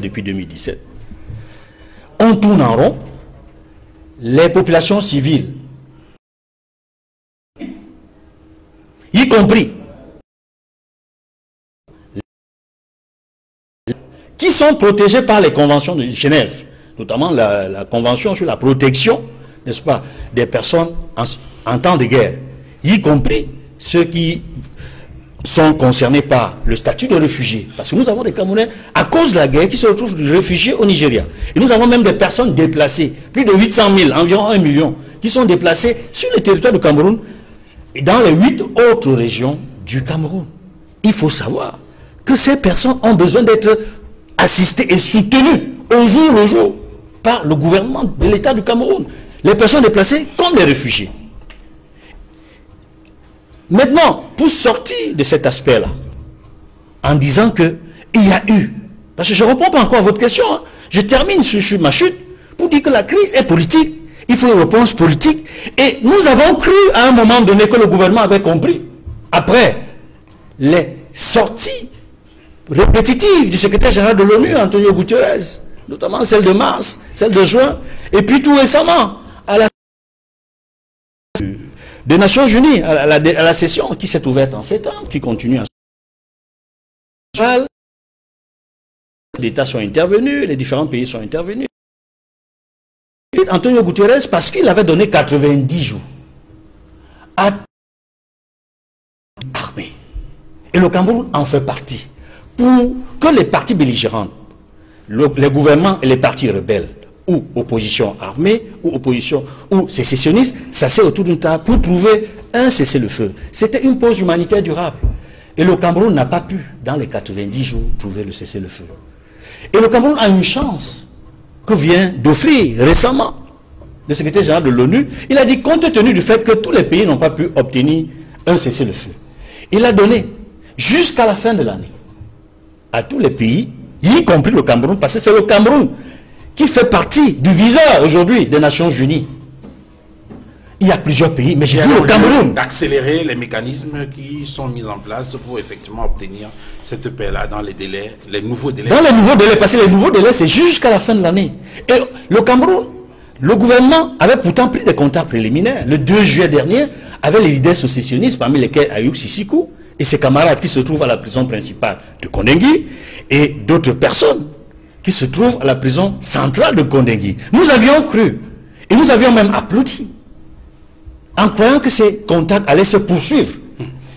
depuis 2017, on tourne en rond, les populations civiles, y compris qui sont protégés par les conventions de Genève, notamment la convention sur la protection, n'est-ce pas, des personnes en temps de guerre, y compris ceux qui sont concernés par le statut de réfugiés. Parce que nous avons des Camerounais, à cause de la guerre, qui se retrouvent réfugiés au Nigeria. Et nous avons même des personnes déplacées, plus de 800 000, environ 1 million, qui sont déplacées sur le territoire du Cameroun et dans les 8 autres régions du Cameroun. Il faut savoir que ces personnes ont besoin d'être assistées et soutenues au jour le jour par le gouvernement de l'État du Cameroun. Les personnes déplacées comme les réfugiés. Maintenant, pour sortir de cet aspect-là, en disant qu'il y a eu, parce que je ne réponds pas encore à votre question, hein, je termine sur ma chute pour dire que la crise est politique, il faut une réponse politique, et nous avons cru à un moment donné que le gouvernement avait compris, après les sorties répétitives du secrétaire général de l'ONU, Antonio Guterres, notamment celle de mars, celle de juin, et puis tout récemment, à la des Nations Unies, à la session qui s'est ouverte en septembre, qui continue en septembre. Les États sont intervenus, les différents pays sont intervenus. Antonio Guterres, parce qu'il avait donné 90 jours à l'armée. Et le Cameroun en fait partie. Pour que les partis belligérantes, les gouvernements et les partis rebelles, ou opposition armée, ou opposition, ou sécessionnistes, s'asseyaient autour d'une table pour trouver un cessez-le-feu. C'était une pause humanitaire durable. Et le Cameroun n'a pas pu, dans les 90 jours, trouver le cessez-le-feu. Et le Cameroun a une chance que vient d'offrir récemment le secrétaire général de l'ONU. Il a dit, compte tenu du fait que tous les pays n'ont pas pu obtenir un cessez-le-feu, il a donné jusqu'à la fin de l'année à tous les pays, y compris le Cameroun, parce que c'est le Cameroun qui fait partie du viseur aujourd'hui des Nations Unies. Il y a plusieurs pays, mais j'ai dit le Cameroun. D'accélérer les mécanismes qui sont mis en place pour effectivement obtenir cette paix-là dans les délais, les nouveaux délais. Dans les nouveaux délais, parce que les nouveaux délais, c'est jusqu'à la fin de l'année. Et le Cameroun, le gouvernement avait pourtant pris des contacts préliminaires. Le 2 juillet dernier, avec les leaders sécessionnistes, parmi lesquels Ayuk Sisikou et ses camarades qui se trouvent à la prison principale de Kondengui, et d'autres personnes qui se trouvent à la prison centrale de Kondengui. Nous avions cru, et nous avions même applaudi, en croyant que ces contacts allaient se poursuivre,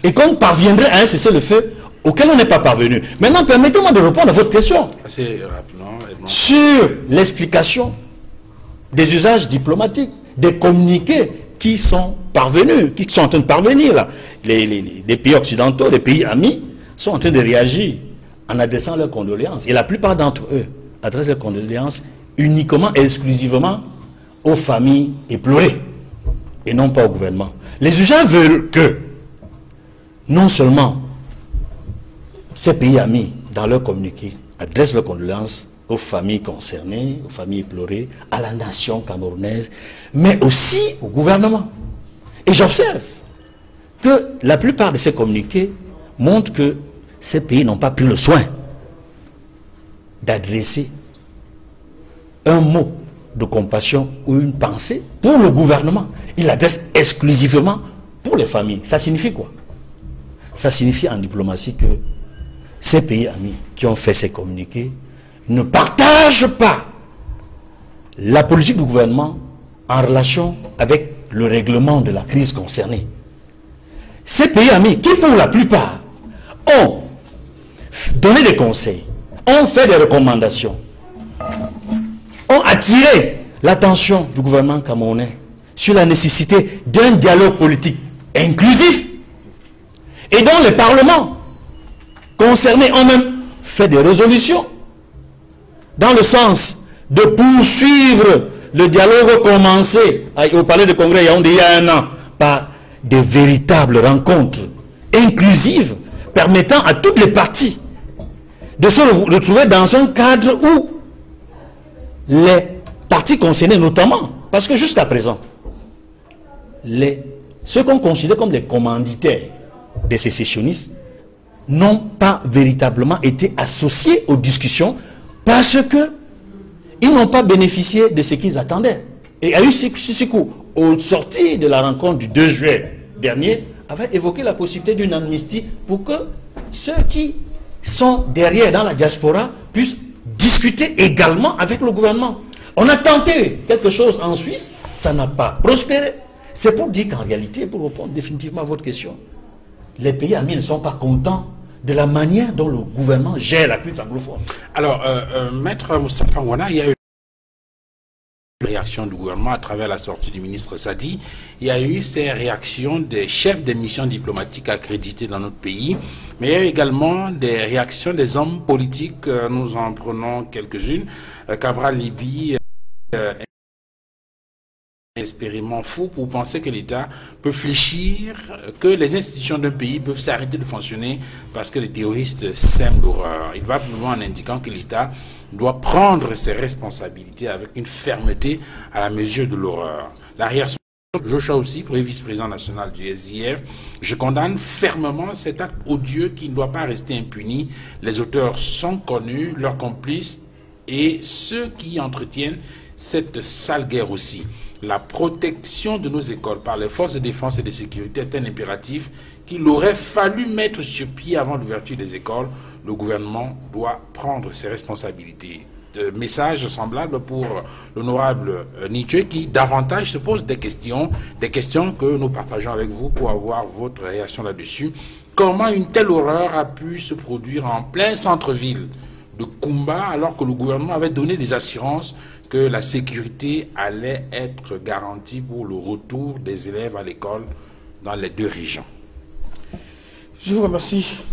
et qu'on parviendrait à un cessez-le-feu auquel on n'est pas parvenu. Maintenant, permettez-moi de répondre à votre question. Assez rapidement. Sur l'explication des usages diplomatiques, des communiqués qui sont parvenus, qui sont en train de parvenir là. Les pays occidentaux, les pays amis, sont en train de réagir en adressant leurs condoléances. Et la plupart d'entre eux adressent leurs condoléances uniquement et exclusivement aux familles éplorées et non pas au gouvernement. Les usages veulent que non seulement ces pays amis, dans leur communiqué, adressent leurs condoléances aux familles concernées, aux familles éplorées, à la nation camerounaise, mais aussi au gouvernement. Et j'observe que la plupart de ces communiqués montrent que ces pays n'ont pas pris le soin d'adresser un mot de compassion ou une pensée pour le gouvernement. Ils l'adressent exclusivement pour les familles. Ça signifie quoi? Ça signifie en diplomatie que ces pays amis qui ont fait ces communiqués ne partagent pas la politique du gouvernement en relation avec le règlement de la crise concernée. Ces pays amis qui, pour la plupart, ont donné des conseils, ont fait des recommandations, ont attiré l'attention du gouvernement camerounais sur la nécessité d'un dialogue politique inclusif et dont les parlements concernés ont même fait des résolutions dans le sens de poursuivre le dialogue commencé au palais de congrès Yaoundé il y a un an par des véritables rencontres inclusives permettant à toutes les parties de se retrouver dans un cadre où les parties concernées notamment, parce que jusqu'à présent, ceux qu'on considère comme les commanditaires des sécessionnistes n'ont pas véritablement été associés aux discussions parce qu'ils n'ont pas bénéficié de ce qu'ils attendaient. Et Aïe Sissoko, au sortir de la rencontre du 2 juillet dernier, avait évoqué la possibilité d'une amnistie pour que ceux qui sont derrière dans la diaspora puissent discuter également avec le gouvernement. On a tenté quelque chose en Suisse, ça n'a pas prospéré. C'est pour dire qu'en réalité, pour répondre définitivement à votre question, les pays amis ne sont pas contents de la manière dont le gouvernement gère la crise anglophone. Alors, Maître Moustapha Ngwana, il y a eu une réaction du gouvernement à travers la sortie du ministre Sadi. Il y a eu ces réactions des chefs des missions diplomatiques accrédités dans notre pays, mais il y a eu également des réactions des hommes politiques. Nous en prenons quelques-unes. Cabral Libi, expériment fou pour penser que l'État peut fléchir, que les institutions d'un pays peuvent s'arrêter de fonctionner parce que les terroristes sèment l'horreur. Il va plus loin en indiquant que l'État doit prendre ses responsabilités avec une fermeté à la mesure de l'horreur. La réaction de Joshua aussi, premier vice-président national du SIF, je condamne fermement cet acte odieux qui ne doit pas rester impuni. Les auteurs sont connus, leurs complices et ceux qui entretiennent cette sale guerre aussi. La protection de nos écoles par les forces de défense et de sécurité est un impératif qu'il aurait fallu mettre sur pied avant l'ouverture des écoles. Le gouvernement doit prendre ses responsabilités. De messages semblables pour l'honorable Nietzsche qui davantage se pose des questions que nous partageons avec vous pour avoir votre réaction là-dessus. Comment une telle horreur a pu se produire en plein centre-ville de Kumba alors que le gouvernement avait donné des assurances que la sécurité allait être garantie pour le retour des élèves à l'école dans les deux régions? Je vous remercie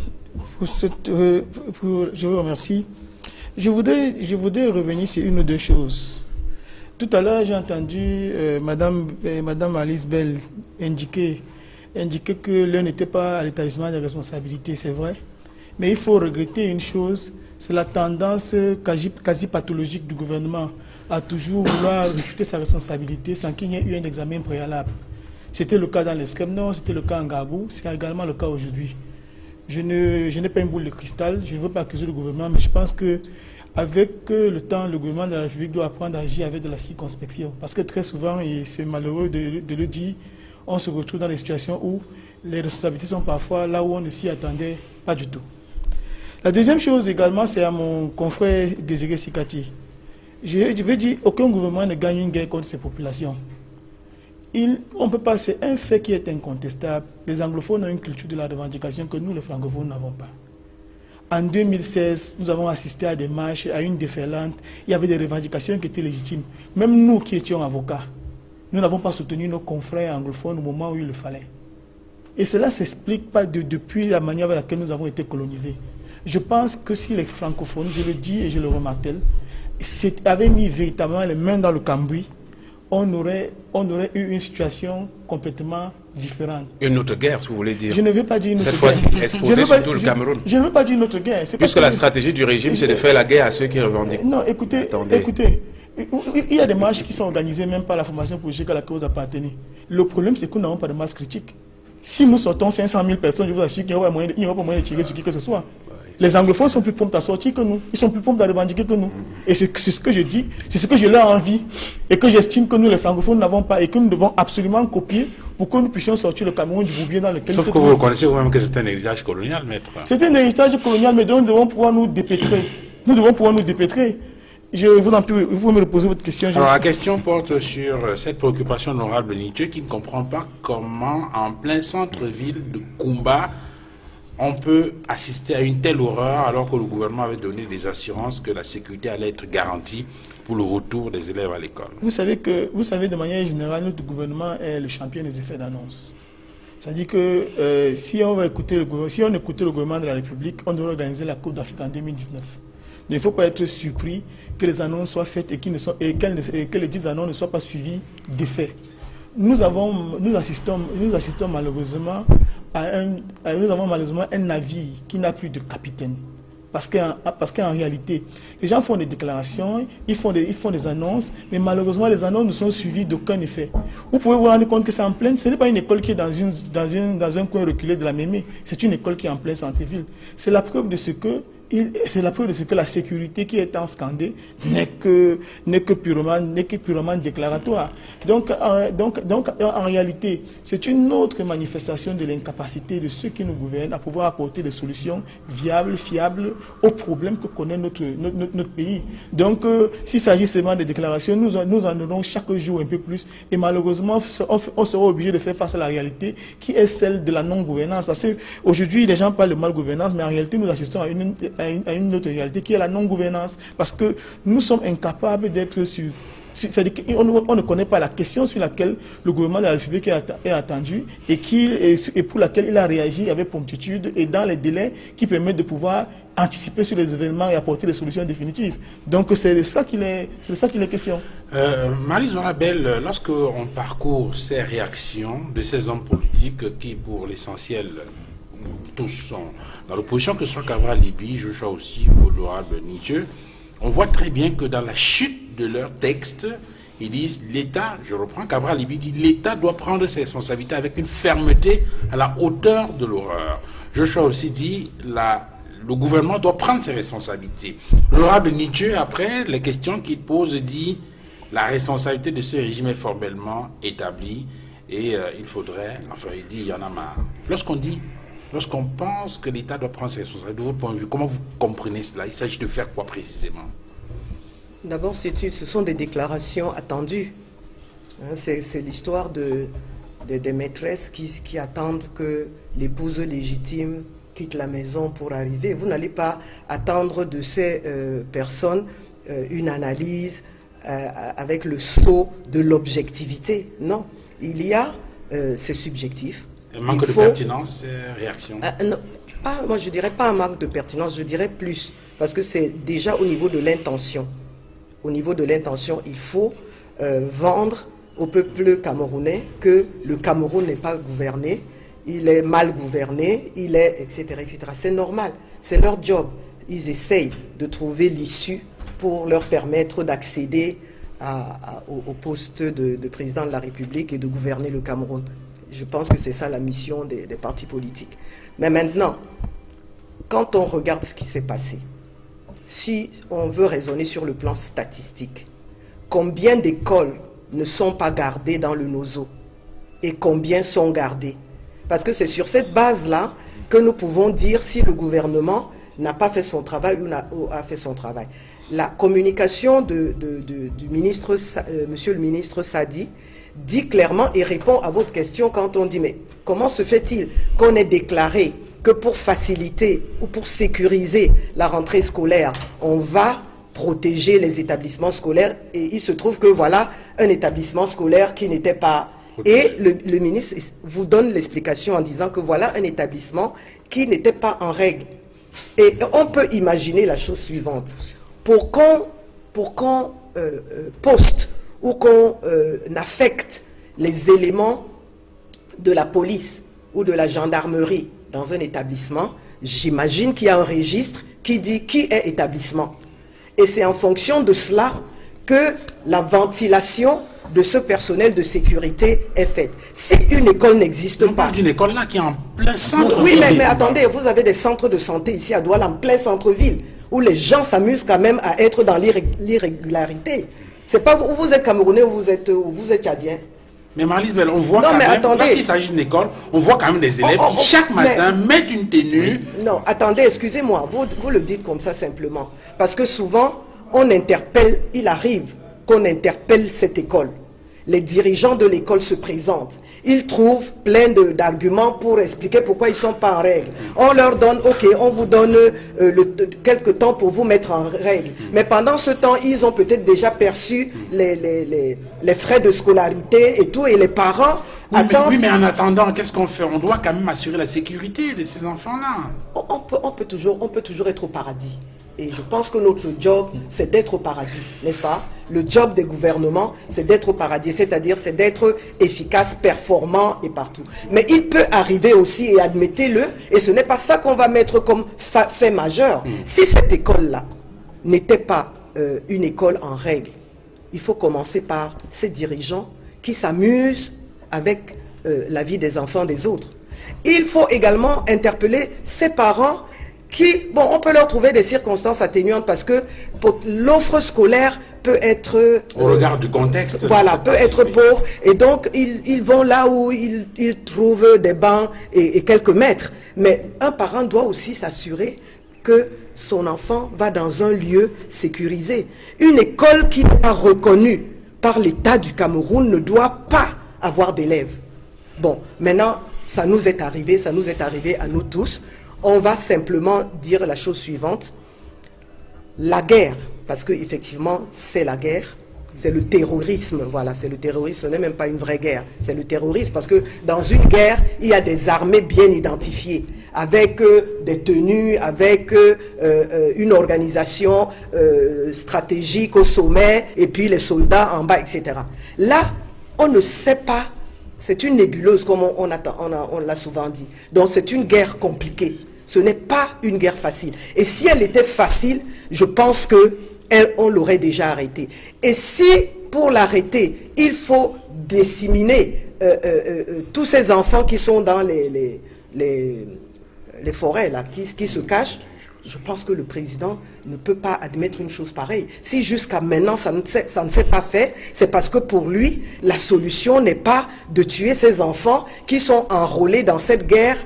pour cette... je vous remercie. Je voudrais revenir sur une ou deux choses. Tout à l'heure, j'ai entendu Madame Alice Bell indiquer que l'un n'était pas à l'établissement des responsabilités, c'est vrai. Mais il faut regretter une chose, c'est la tendance quasi pathologique du gouvernement à toujours vouloir refuter sa responsabilité sans qu'il y ait eu un examen préalable. C'était le cas dans l'extrême nord, c'était le cas en Gabou, c'est également le cas aujourd'hui. Je n'ai pas une boule de cristal, je ne veux pas accuser le gouvernement, mais je pense qu'avec le temps, le gouvernement de la République doit apprendre à agir avec de la circonspection. Parce que très souvent, et c'est malheureux de le dire, on se retrouve dans des situations où les responsabilités sont parfois là où on ne s'y attendait pas du tout. La deuxième chose également, c'est à mon confrère Désiré Sikati. Je veux dire, aucun gouvernement ne gagne une guerre contre ses populations. On peut pas, c'est un fait qui est incontestable. Les anglophones ont une culture de la revendication que nous, les francophones, n'avons pas. En 2016, nous avons assisté à des marches, à une déferlante. Il y avait des revendications qui étaient légitimes. Même nous qui étions avocats, nous n'avons pas soutenu nos confrères anglophones au moment où il le fallait. Et cela ne s'explique pas depuis la manière avec laquelle nous avons été colonisés. Je pense que si les francophones, je le dis et je le remartèle, avaient mis véritablement les mains dans le cambouis, on aurait eu une situation complètement différente. Une autre guerre, si vous voulez dire. Je ne veux pas dire une autre guerre. Cette fois-ci, exposée sur tout le Cameroun. Je ne veux pas dire une autre guerre. Puisque la stratégie du régime, c'est de faire la guerre à ceux qui revendiquent. Non, écoutez, il y a des marches qui sont organisées même par la formation politique à laquelle vous appartenez. Le problème, c'est que nous n'avons pas de masse critique. Si nous sortons 500 000 personnes, je vous assure qu'il n'y aura pas moyen de tirer sur qui que ce soit. Les anglophones sont plus prompts à sortir que nous. Ils sont plus prompts à revendiquer que nous. Et c'est ce que je dis, c'est ce que je leur envie. Et que j'estime que nous, les francophones, n'avons pas. Et que nous devons absolument copier pour que nous puissions sortir le Cameroun du bourbier dans lequel nous sommes. Sauf que vous reconnaissez vous-même que c'est un héritage colonial, maître. C'est un héritage colonial, mais nous devons pouvoir nous dépêtrer. Nous devons pouvoir nous dépêtrer. Je vous en prie, vous pouvez me poser votre question. Alors la question porte sur cette préoccupation honorable Nietzsche qui ne comprend pas comment, en plein centre-ville de Kumba, on peut assister à une telle horreur alors que le gouvernement avait donné des assurances que la sécurité allait être garantie pour le retour des élèves à l'école. Vous savez, de manière générale, notre gouvernement est le champion des effets d'annonce. C'est-à-dire que si on écoutait le gouvernement de la République, on devrait organiser la Coupe d'Afrique en 2019. Il ne faut pas être surpris que les annonces soient faites et que les dites annonces ne soient pas suivies d'effets. Nous assistons malheureusement à un navire qui n'a plus de capitaine. Parce qu'en réalité, les gens font des déclarations, ils font des annonces, mais malheureusement, les annonces ne sont suivies d'aucun effet. Vous pouvez vous rendre compte que c'est en pleine, ce n'est pas une école qui est dans un coin reculé de la Mémé, c'est une école qui est en plein centre-ville. C'est la preuve de ce que la sécurité qui est en scandée n'est que purement déclaratoire. Donc, en réalité, c'est une autre manifestation de l'incapacité de ceux qui nous gouvernent à pouvoir apporter des solutions viables, fiables aux problèmes que connaît notre pays. Donc, s'il s'agit seulement de déclarations, nous en aurons chaque jour un peu plus. Et malheureusement, on sera obligé de faire face à la réalité qui est celle de la non-gouvernance. Parce qu'aujourd'hui, les gens parlent de mal-gouvernance, mais en réalité, nous assistons à une autre réalité qui est la non-gouvernance, parce que nous sommes incapables d'être sur... C'est-à-dire qu'on ne connaît pas la question sur laquelle le gouvernement de la République est attendu et pour laquelle il a réagi avec promptitude et dans les délais qui permettent de pouvoir anticiper sur les événements et apporter des solutions définitives. Donc c'est de ça qu'il est question. Marie Zorabel, lorsque on parcourt ces réactions de ces hommes politiques qui, pour l'essentiel, tous sont dans l'opposition, que ce soit Cabral Libye, Joshua aussi, ou l'honorable Nietzsche, on voit très bien que dans la chute de leur texte, ils disent l'État, je reprends, Cabral Libye dit l'État doit prendre ses responsabilités avec une fermeté à la hauteur de l'horreur. Joshua aussi dit le gouvernement doit prendre ses responsabilités. L'honorable Nietzsche, après, les questions qu'il pose, dit la responsabilité de ce régime est formellement établie et il faudrait, enfin il dit il y en a marre. Lorsqu'on pense que l'État doit prendre ses responsabilités, de votre point de vue, comment vous comprenez cela? Il s'agit de faire quoi précisément? D'abord, ce sont des déclarations attendues. C'est l'histoire des maîtresses qui attendent que l'épouse légitime quitte la maison pour arriver. Vous n'allez pas attendre de ces personnes une analyse avec le sceau de l'objectivité. Non, il y a, c'est subjectif. Un manque de pertinence, réaction. Non, moi je dirais pas un manque de pertinence, je dirais plus, parce que c'est déjà au niveau de l'intention. Au niveau de l'intention, il faut vendre au peuple camerounais que le Cameroun n'est pas gouverné, il est mal gouverné, il est, etc., etc. C'est normal, c'est leur job. Ils essayent de trouver l'issue pour leur permettre d'accéder au poste de président de la République et de gouverner le Cameroun. Je pense que c'est ça la mission des partis politiques. Mais maintenant, quand on regarde ce qui s'est passé, si on veut raisonner sur le plan statistique, combien d'écoles ne sont pas gardées dans le NOZO et combien sont gardées? Parce que c'est sur cette base-là que nous pouvons dire si le gouvernement n'a pas fait son travail ou a fait son travail. La communication du ministre, monsieur le ministre Sadi, dit clairement et répond à votre question quand on dit mais comment se fait-il qu'on ait déclaré que pour faciliter ou pour sécuriser la rentrée scolaire, on va protéger les établissements scolaires et il se trouve que voilà un établissement scolaire qui n'était pas... Et le ministre vous donne l'explication en disant que voilà un établissement qui n'était pas en règle. Et on peut imaginer la chose suivante. Pour qu'on poste ou qu'on affecte les éléments de la police ou de la gendarmerie dans un établissement, j'imagine qu'il y a un registre qui dit qui est établissement. Et c'est en fonction de cela que la ventilation de ce personnel de sécurité est faite. Si une école n'existe pas... On parle d'une école là qui est en plein centre. Oui, mais attendez, vous avez des centres de santé ici à Douala, en plein centre-ville, où les gens s'amusent quand même à être dans l'irrégularité. C'est pas vous êtes Camerounais ou vous êtes Tchadien. Mais Marlise Bell, on voit quand même, lorsqu'il s'agit d'une école, on voit quand même des élèves qui chaque matin mettent une tenue. Non, attendez, excusez-moi, vous le dites comme ça simplement. Parce que souvent, on interpelle, il arrive qu'on interpelle cette école. Les dirigeants de l'école se présentent. Ils trouvent plein d'arguments pour expliquer pourquoi ils ne sont pas en règle. On leur donne, ok, on vous donne quelques temps pour vous mettre en règle. Mais pendant ce temps, ils ont peut-être déjà perçu les frais de scolarité et tout, et les parents attendent... Oui, mais en attendant, qu'est-ce qu'on fait? On doit quand même assurer la sécurité de ces enfants-là. On peut toujours être au paradis. Et je pense que notre job, c'est d'être au paradis, n'est-ce pas? Le job des gouvernements, c'est d'être au paradis, c'est-à-dire c'est d'être efficace, performant et partout. Mais il peut arriver aussi, et admettez-le, et ce n'est pas ça qu'on va mettre comme fait majeur. Si cette école-là n'était pas une école en règle, il faut commencer par ces dirigeants qui s'amusent avec la vie des enfants des autres. Il faut également interpeller ces parents qui, bon, on peut leur trouver des circonstances atténuantes parce que l'offre scolaire peut être... Au regard du contexte. Voilà, peut être pauvre. Et donc, ils vont là où ils trouvent des bancs et quelques maîtres. Mais un parent doit aussi s'assurer que son enfant va dans un lieu sécurisé. Une école qui n'est pas reconnue par l'État du Cameroun ne doit pas avoir d'élèves. Bon, maintenant, ça nous est arrivé à nous tous. On va simplement dire la chose suivante. La guerre, parce qu'effectivement, c'est la guerre, c'est le terrorisme, voilà, c'est le terrorisme, ce n'est même pas une vraie guerre, c'est le terrorisme, parce que dans une guerre, il y a des armées bien identifiées, avec des tenues, avec une organisation stratégique au sommet, et puis les soldats en bas, etc. Là, on ne sait pas, c'est une nébuleuse, comme on l'a souvent dit. Donc c'est une guerre compliquée. Ce n'est pas une guerre facile. Et si elle était facile, je pense qu'on l'aurait déjà arrêtée. Et si, pour l'arrêter, il faut disséminer tous ces enfants qui sont dans les forêts, là, qui se cachent, je pense que le président ne peut pas admettre une chose pareille. Si jusqu'à maintenant ça ne s'est pas fait, c'est parce que pour lui, la solution n'est pas de tuer ces enfants qui sont enrôlés dans cette guerre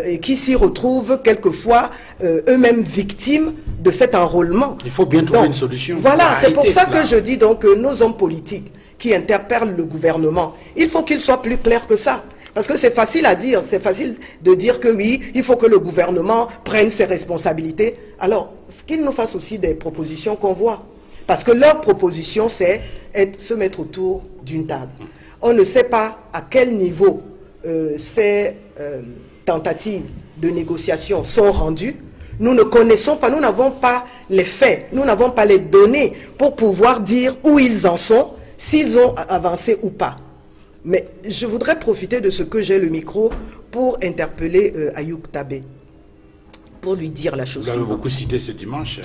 et qui s'y retrouvent quelquefois eux-mêmes victimes de cet enrôlement. Il faut bien trouver une solution. Voilà, c'est pour ça que je dis donc que nos hommes politiques qui interpellent le gouvernement, il faut qu'ils soient plus clairs que ça. Parce que c'est facile à dire, c'est facile de dire que oui, il faut que le gouvernement prenne ses responsabilités. Alors, qu'ils nous fassent aussi des propositions qu'on voit. Parce que leur proposition, c'est se mettre autour d'une table. On ne sait pas à quel niveau ces tentatives de négociation sont rendues. Nous ne connaissons pas, nous n'avons pas les faits, nous n'avons pas les données pour pouvoir dire où ils en sont, s'ils ont avancé ou pas. Mais je voudrais profiter de ce que j'ai le micro pour interpeller Ayoub Tabé, pour lui dire la chose suivante. Vous avez beaucoup cité ce dimanche.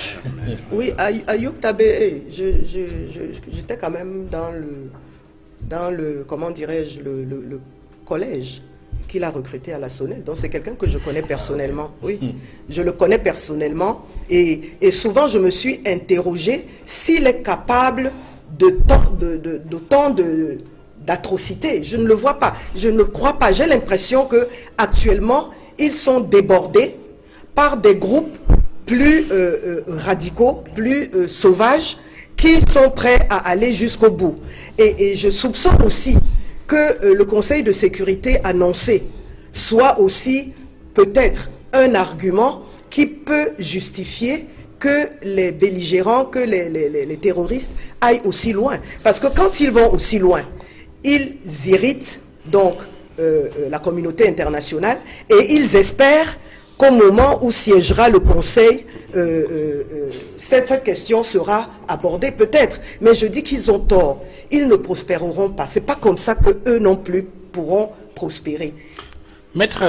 Oui, Ayoub Tabé, j'étais quand même dans le comment dirais-je, le collège qu'il a recruté à la Sonnelle. Donc c'est quelqu'un que je connais personnellement. Oui, je le connais personnellement. Et souvent je me suis interrogé s'il est capable d'autant d'atrocités. Je ne le vois pas. Je ne crois pas. J'ai l'impression que actuellement ils sont débordés par des groupes plus radicaux, plus sauvages, qui sont prêts à aller jusqu'au bout. Et je soupçonne aussi que le Conseil de sécurité annoncé soit aussi peut-être un argument qui peut justifier que les belligérants, que les terroristes aillent aussi loin. Parce que quand ils vont aussi loin, ils irritent donc la communauté internationale et ils espèrent qu'au moment où siégera le Conseil, cette question sera abordée peut-être. Mais je dis qu'ils ont tort. Ils ne prospéreront pas. Ce n'est pas comme ça qu'eux non plus pourront prospérer. Maître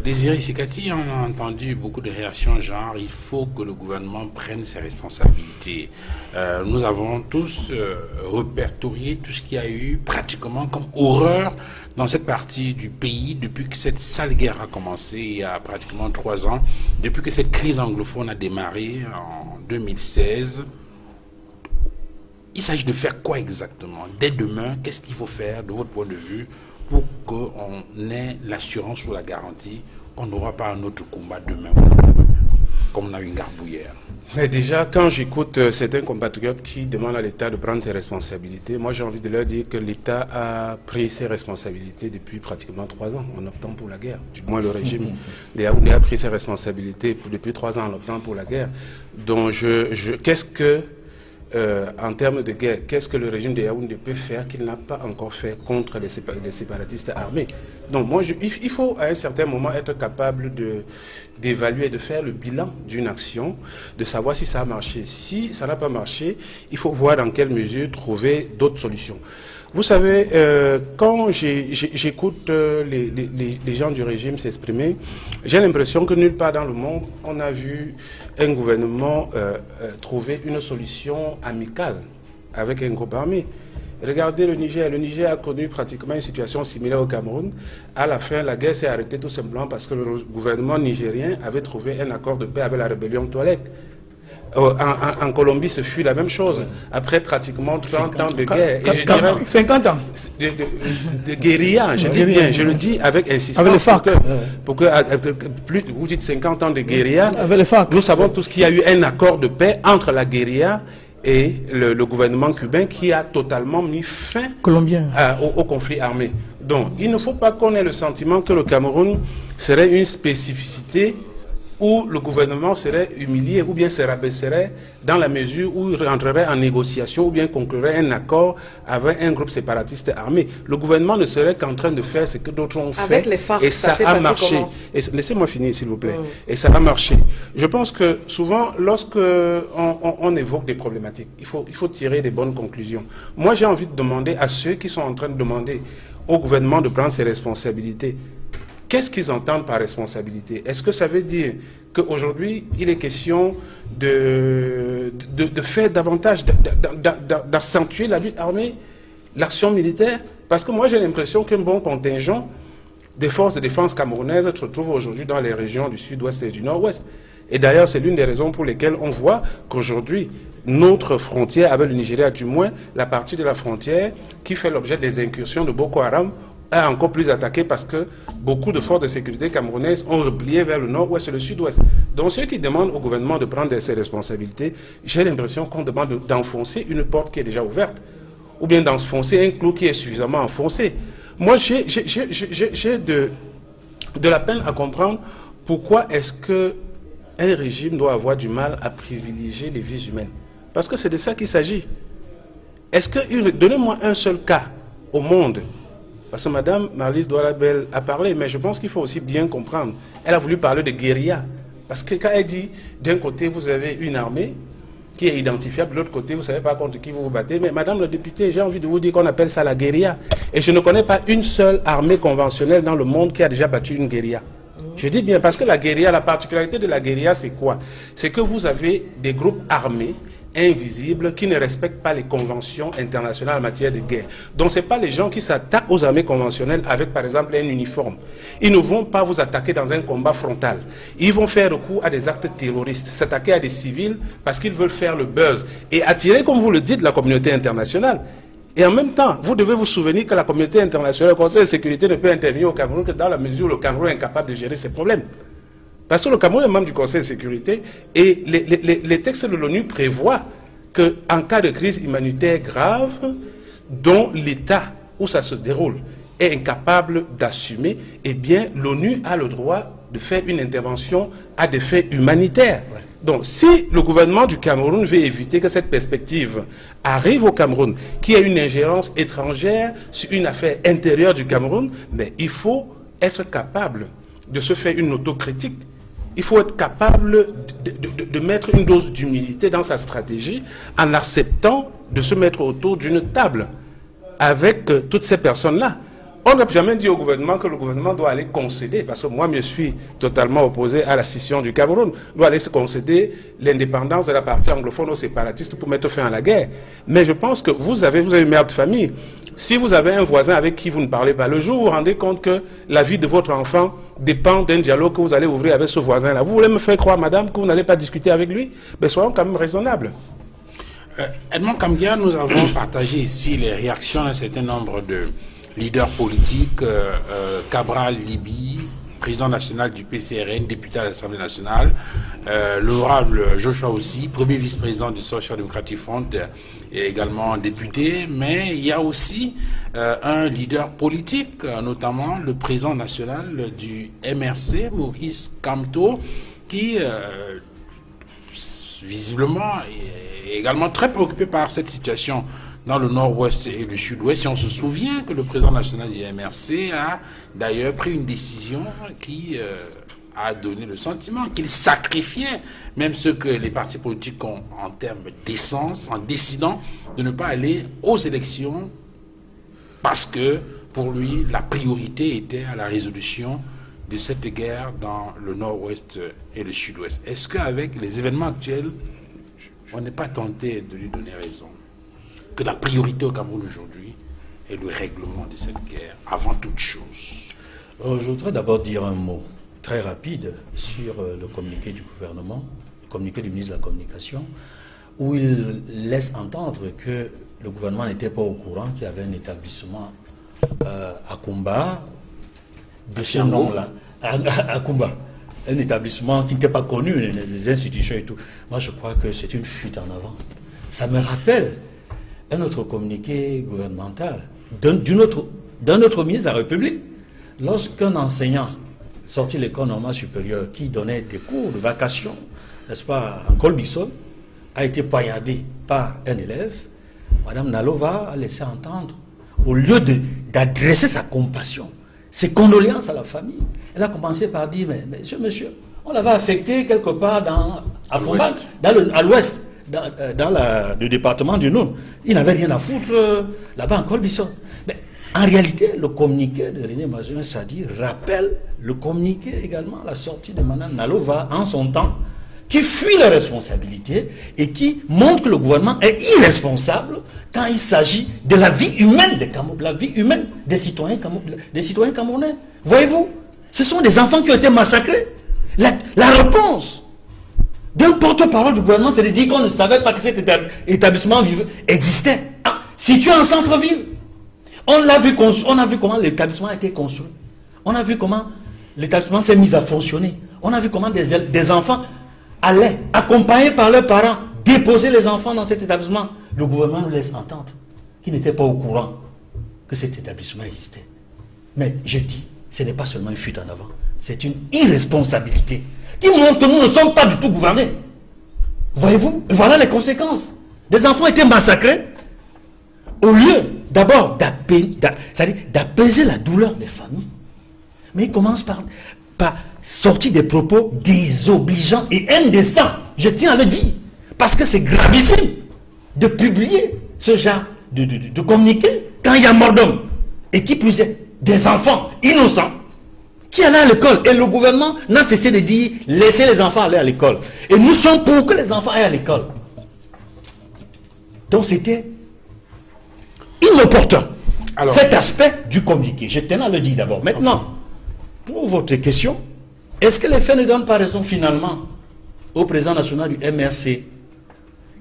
Désiré Sikati, on a entendu beaucoup de réactions genre il faut que le gouvernement prenne ses responsabilités. Nous avons tous répertorié tout ce qu'il y a eu pratiquement comme horreur dans cette partie du pays depuis que cette sale guerre a commencé il y a pratiquement 3 ans, depuis que cette crise anglophone a démarré en 2016. Il s'agit de faire quoi exactement? Dès demain, qu'est-ce qu'il faut faire de votre point de vue pour qu'on ait l'assurance ou la garantie qu'on n'aura pas un autre combat demain, comme on a eu une Garbouillère? Mais déjà, quand j'écoute certains compatriotes qui demandent à l'État de prendre ses responsabilités, moi j'ai envie de leur dire que l'État a pris ses responsabilités depuis pratiquement 3 ans en optant pour la guerre. Du moins le régime des Yaoundé a pris ses responsabilités depuis 3 ans en optant pour la guerre. Donc qu'est-ce que en termes de guerre, qu'est-ce que le régime de Yaoundé peut faire qu'il n'a pas encore fait contre les séparatistes armés? Donc moi, il faut à un certain moment être capable d'évaluer, de faire le bilan d'une action, de savoir si ça a marché. Si ça n'a pas marché, il faut voir dans quelle mesure trouver d'autres solutions. Vous savez, quand j'écoute les gens du régime s'exprimer, j'ai l'impression que nulle part dans le monde, on a vu un gouvernement trouver une solution amicale avec un groupe armé. Regardez le Niger. Le Niger a connu pratiquement une situation similaire au Cameroun. À la fin, la guerre s'est arrêtée tout simplement parce que le gouvernement nigérien avait trouvé un accord de paix avec la rébellion Touareg. En Colombie, ce fut la même chose. Après pratiquement 30 ans de guerre. 50 ans. De guérilla, je dis bien, je le dis avec insistance. Avec les FARC. Pour que plus, vous dites 50 ans de guérilla, avec les FARC. Nous savons tous qu'il y a eu un accord de paix entre la guérilla et le gouvernement cubain qui a totalement mis fin au conflit armé. Donc, il ne faut pas qu'on ait le sentiment que le Cameroun serait une spécificité où le gouvernement serait humilié ou bien se rabaisserait dans la mesure où il rentrerait en négociation ou bien conclurait un accord avec un groupe séparatiste armé. Le gouvernement ne serait qu'en train de faire ce que d'autres ont fait. Avec les FARC, et ça a marché. Laissez-moi finir, s'il vous plaît. Et ça a marché. Je pense que souvent, lorsque on évoque des problématiques, il faut tirer des bonnes conclusions. Moi, j'ai envie de demander à ceux qui sont en train de demander au gouvernement de prendre ses responsabilités. Qu'est-ce qu'ils entendent par responsabilité? Est-ce que ça veut dire qu'aujourd'hui, il est question de faire davantage, d'accentuer la lutte armée, l'action militaire? Parce que moi, j'ai l'impression qu'un bon contingent des forces de défense camerounaises se trouve aujourd'hui dans les régions du sud-ouest et du nord-ouest. Et d'ailleurs, c'est l'une des raisons pour lesquelles on voit qu'aujourd'hui, notre frontière avec le Nigeria, du moins la partie de la frontière qui fait l'objet des incursions de Boko Haram, est encore plus attaqué parce que beaucoup de forces de sécurité camerounaises ont replié vers le nord-ouest et le sud-ouest. Donc ceux qui demandent au gouvernement de prendre ses responsabilités, j'ai l'impression qu'on demande d'enfoncer une porte qui est déjà ouverte, ou bien d'enfoncer un clou qui est suffisamment enfoncé. Moi, j'ai de la peine à comprendre pourquoi est-ce qu'un régime doit avoir du mal à privilégier les vies humaines. Parce que c'est de ça qu'il s'agit. Est-ce que, donnez-moi un seul cas au monde. Parce que Mme Marlise Douarabel a parlé, mais je pense qu'il faut aussi bien comprendre. Elle a voulu parler de guérilla. Parce que quand elle dit, d'un côté, vous avez une armée qui est identifiable, de l'autre côté, vous ne savez pas contre qui vous vous battez. Mais Madame la députée, j'ai envie de vous dire qu'on appelle ça la guérilla. Et je ne connais pas une seule armée conventionnelle dans le monde qui a déjà battu une guérilla. Je dis bien, parce que la guérilla, la particularité de la guérilla, c'est quoi? C'est que vous avez des groupes armés invisibles qui ne respectent pas les conventions internationales en matière de guerre. Donc ce n'est pas les gens qui s'attaquent aux armées conventionnelles avec par exemple un uniforme. Ils ne vont pas vous attaquer dans un combat frontal. Ils vont faire recours à des actes terroristes, s'attaquer à des civils parce qu'ils veulent faire le buzz et attirer, comme vous le dites, la communauté internationale. Et en même temps, vous devez vous souvenir que la communauté internationale, le Conseil de sécurité ne peut intervenir au Cameroun que dans la mesure où le Cameroun est incapable de gérer ses problèmes. Parce que le Cameroun est membre du Conseil de sécurité et les textes de l'ONU prévoient qu'en cas de crise humanitaire grave, dont l'État où ça se déroule est incapable d'assumer, eh bien l'ONU a le droit de faire une intervention à des fins humanitaires. Ouais. Donc si le gouvernement du Cameroun veut éviter que cette perspective arrive au Cameroun, qu'il y ait une ingérence étrangère sur une affaire intérieure du Cameroun, mais il faut être capable de se faire une autocritique. Il faut être capable de mettre une dose d'humilité dans sa stratégie en acceptant de se mettre autour d'une table avec toutes ces personnes-là. On n'a jamais dit au gouvernement que le gouvernement doit aller concéder, parce que moi je suis totalement opposé à la scission du Cameroun, doit aller se concéder l'indépendance de la partie anglophone aux séparatistes pour mettre fin à la guerre. Mais je pense que vous avez une mère de famille. Si vous avez un voisin avec qui vous ne parlez pas, le jour où vous vous rendez compte que la vie de votre enfant dépend d'un dialogue que vous allez ouvrir avec ce voisin-là, vous voulez me faire croire, madame, que vous n'allez pas discuter avec lui? Ben, soyons quand même raisonnables. Edmond Kamgia, nous avons partagé ici les réactions d'un certain nombre de leaders politiques, Cabral Libi, président national du PCRN, député à l'Assemblée nationale, l'honorable Joshua aussi, premier vice-président du Social Democratic Front, et également député, mais il y a aussi un leader politique, notamment le président national du MRC, Maurice Kamto, qui visiblement est également très préoccupé par cette situation dans le nord-ouest et le sud-ouest. Et on se souvient que le président national du MRC a d'ailleurs pris une décision qui a donné le sentiment qu'il sacrifiait même ce que les partis politiques ont en termes d'essence, en décidant de ne pas aller aux élections parce que pour lui, la priorité était à la résolution de cette guerre dans le nord-ouest et le sud-ouest. Est-ce qu'avec les événements actuels, on n'est pas tenté de lui donner raison? Que la priorité au Cameroun aujourd'hui est le règlement de cette guerre, avant toute chose. Je voudrais d'abord dire un mot très rapide sur le communiqué du gouvernement, le communiqué du ministre de la Communication, où il laisse entendre que le gouvernement n'était pas au courant qu'il y avait un établissement à Kumba, de ce nom-là, à Kumba. Un établissement qui n'était pas connu, les institutions et tout. Moi, je crois que c'est une fuite en avant. Ça me rappelle un autre communiqué gouvernemental d'un autre ministre de la République. Lorsqu'un enseignant sorti de l'école normale supérieure qui donnait des cours de vacation, n'est-ce pas, en Colbison, a été poignardé par un élève, Madame Nalova a laissé entendre, au lieu d'adresser sa compassion, ses condoléances à la famille, elle a commencé par dire, mais monsieur, on l'avait affecté quelque part à l'ouest, dans le département du Nord. Il n'avait rien à foutre là-bas en Colbison. Mais en réalité, le communiqué de René Mazouin Sadi rappelle le communiqué également, la sortie de Mme Nalova en son temps, qui fuit les responsabilités et qui montre que le gouvernement est irresponsable quand il s'agit de la vie humaine de la vie humaine des citoyens camerounais. Voyez-vous, ce sont des enfants qui ont été massacrés. La réponse d'un porte-parole du gouvernement, c'est de dire qu'on ne savait pas que cet établissement existait. Ah, situé en centre-ville. On a vu comment l'établissement a été construit. On a vu comment l'établissement s'est mis à fonctionner. On a vu comment des enfants allaient, accompagnés par leurs parents, déposer les enfants dans cet établissement. Le gouvernement nous laisse entendre qu'il n'était pas au courant que cet établissement existait. Mais je dis, ce n'est pas seulement une fuite en avant, c'est une irresponsabilité qui montre que nous ne sommes pas du tout gouvernés. Voyez-vous, voilà les conséquences. Des enfants étaient massacrés au lieu d'abord d'apaiser la douleur des familles. Mais ils commencent par sortir des propos désobligeants et indécents. Je tiens à le dire. Parce que c'est gravissime de publier ce genre de communiqué quand il y a mort d'homme. Et qui plus est, des enfants innocents qui allaient à l'école. Et le gouvernement n'a cessé de dire, laissez les enfants aller à l'école. Et nous sommes pour que les enfants aillent à l'école. Donc c'était inopportun. Alors, cet aspect du communiqué. Je tenais à le dire d'abord. Maintenant, pour votre question, est-ce que les faits ne donnent pas raison finalement au président national du MRC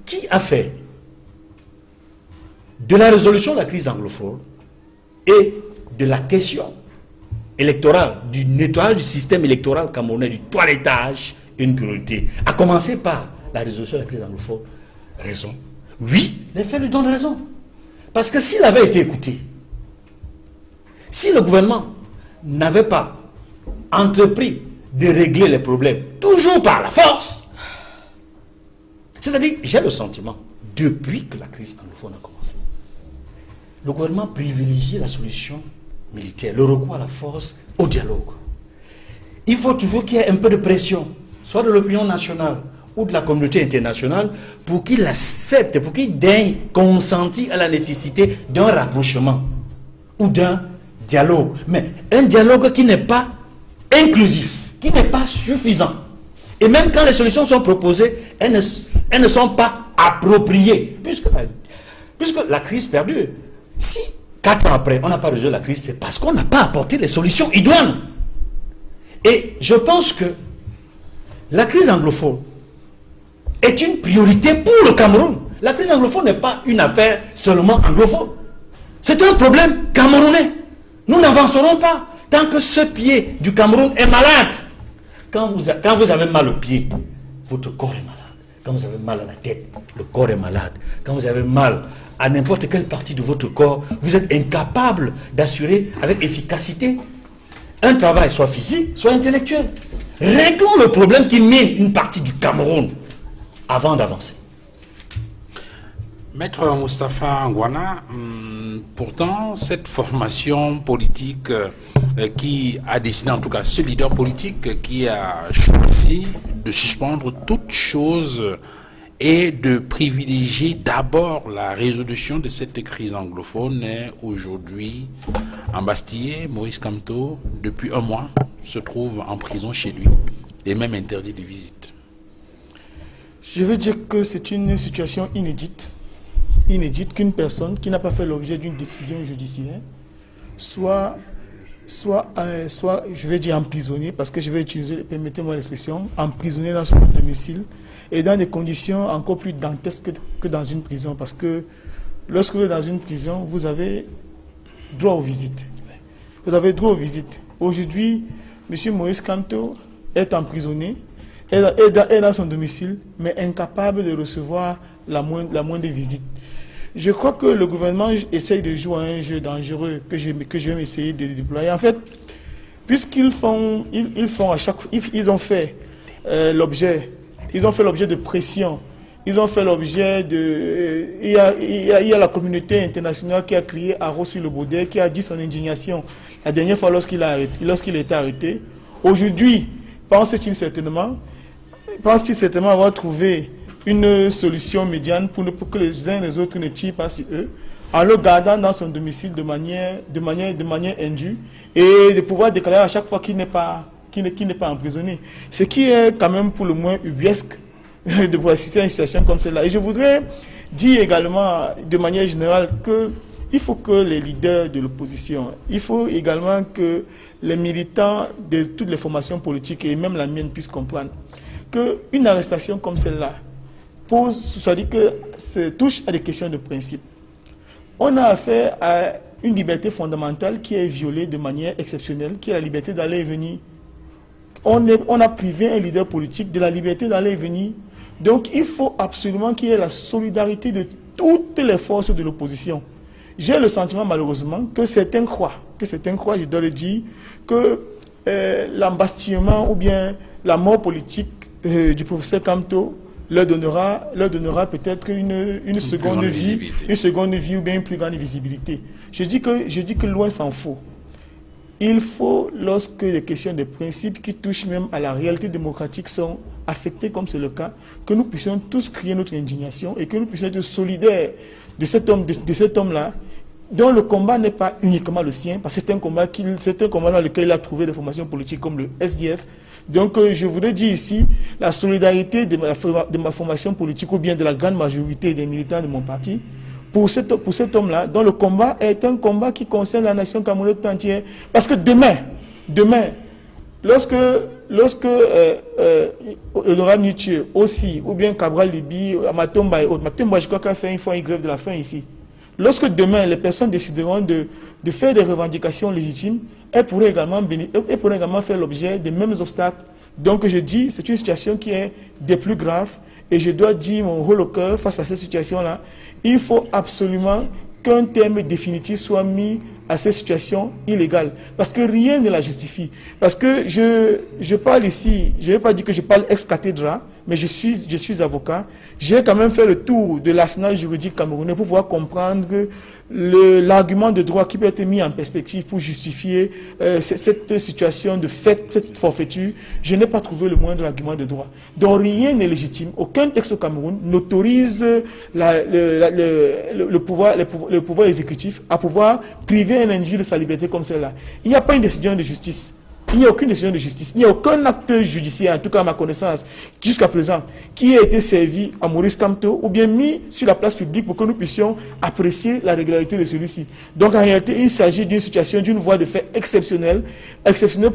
qui a fait de la résolution de la crise anglophone et de la question électorale, du nettoyage du système électoral camerounais, du toilettage, une priorité, à commencer par la résolution de la crise anglophone? Raison. Oui, les faits lui donnent raison. Parce que s'il avait été écouté, si le gouvernement n'avait pas entrepris de régler les problèmes, toujours par la force, c'est-à-dire, j'ai le sentiment, depuis que la crise anglophone a commencé, le gouvernement privilégie la solution militaire, le recours à la force, au dialogue. Il faut toujours qu'il y ait un peu de pression, soit de l'opinion nationale ou de la communauté internationale, pour qu'il accepte, pour qu'il daigne consentir à la nécessité d'un rapprochement ou d'un dialogue. Mais un dialogue qui n'est pas inclusif, qui n'est pas suffisant. Et même quand les solutions sont proposées, elles ne sont pas appropriées. Puisque la crise perdure. Si 4 ans après, on n'a pas résolu la crise, c'est parce qu'on n'a pas apporté les solutions idoines. Et je pense que la crise anglophone est une priorité pour le Cameroun. La crise anglophone n'est pas une affaire seulement anglophone. C'est un problème camerounais. Nous n'avancerons pas tant que ce pied du Cameroun est malade. Quand vous avez mal au pied, votre corps est malade. Quand vous avez mal à la tête, le corps est malade. Quand vous avez mal à n'importe quelle partie de votre corps, vous êtes incapable d'assurer avec efficacité un travail soit physique, soit intellectuel. Réglons le problème qui mine une partie du Cameroun. avant d'avancer. Maître Moustapha Ngwana, pourtant, cette formation politique qui a décidé, en tout cas ce leader politique qui a choisi de suspendre toute chose et de privilégier d'abord la résolution de cette crise anglophone est aujourd'hui embastillé. Maurice Kamto, depuis un mois, se trouve en prison chez lui et même interdit de visite. Je veux dire que c'est une situation inédite qu'une personne qui n'a pas fait l'objet d'une décision judiciaire soit, je vais dire emprisonnée, parce que je vais utiliser, permettez-moi l'expression, emprisonnée dans son domicile et dans des conditions encore plus dantesques que dans une prison, parce que lorsque vous êtes dans une prison, vous avez droit aux visites. Vous avez droit aux visites. Aujourd'hui, M. Maurice Kamto est emprisonné, est dans son domicile, mais incapable de recevoir la moindre visite. Je crois que le gouvernement essaye de jouer à un jeu dangereux que je vais essayer de déployer. En fait, puisqu'ils font, ils ont fait l'objet de pression, ils ont fait l'objet de... Il y a la communauté internationale qui a crié à sur le Baudet, qui a dit son indignation la dernière fois lorsqu'il a été arrêté. Aujourd'hui, pense-t-il certainement avoir trouvé une solution médiane pour que les uns et les autres ne tirent pas sur eux, en le gardant dans son domicile de manière indue, et de pouvoir déclarer à chaque fois qu'il n'est pas emprisonné. Ce qui est quand même pour le moins ubuesque de pouvoir assister à une situation comme celle-là. Et je voudrais dire également, de manière générale, qu'il faut que les leaders de l'opposition, il faut également que les militants de toutes les formations politiques, et même la mienne, puissent comprendre qu'une arrestation comme celle-là c'est-à-dire que ça touche à des questions de principe. On a affaire à une liberté fondamentale qui est violée de manière exceptionnelle, qui est la liberté d'aller et venir. On a privé un leader politique de la liberté d'aller et venir. Donc il faut absolument qu'il y ait la solidarité de toutes les forces de l'opposition. J'ai le sentiment malheureusement que certains croient, je dois le dire, que l'embastillement ou bien la mort politique du professeur Kamto leur donnera peut-être une seconde vie ou bien une plus grande visibilité. Je dis que loin s'en faut. Il faut, lorsque les questions de principe qui touchent même à la réalité démocratique sont affectées, comme c'est le cas, que nous puissions tous crier notre indignation et que nous puissions être solidaires de cet homme-là, dont le combat n'est pas uniquement le sien, parce que c'est un combat dans lequel il a trouvé des formations politiques comme le SDF. Donc je voudrais dire ici la solidarité de ma formation politique ou bien de la grande majorité des militants de mon parti pour cet homme-là, dont le combat est un combat qui concerne la nation camerounaise entière. Parce que demain, lorsque Honorable Nietzsche aussi, ou bien Cabral Libi, Matomba et autres, Matomba je crois qu'il a fait une grève de la faim ici. Lorsque demain les personnes décideront de faire des revendications légitimes, elles pourraient également faire l'objet des mêmes obstacles. Donc je dis, c'est une situation qui est des plus graves et je dois dire mon rôle au cœur face à cette situation-là. Il faut absolument qu'un terme définitif soit mis à ces situations illégales. Parce que rien ne la justifie. Parce que je parle ici, je ne vais pas dire que je parle ex cathedra, mais je suis avocat. J'ai quand même fait le tour de l'arsenal juridique camerounais pour pouvoir comprendre l'argument de droit qui peut être mis en perspective pour justifier cette situation de fait, cette forfaiture. Je n'ai pas trouvé le moindre argument de droit. Donc rien n'est légitime. Aucun texte au Cameroun n'autorise le pouvoir exécutif à pouvoir priver un individu de sa liberté comme celle-là. Il n'y a pas une décision de justice. Il n'y a aucune décision de justice. Il n'y a aucun acte judiciaire, en tout cas à ma connaissance, jusqu'à présent, qui a été servi à Maurice Kamto ou bien mis sur la place publique pour que nous puissions apprécier la régularité de celui-ci. Donc en réalité, il s'agit d'une situation, d'une voie de fait exceptionnelle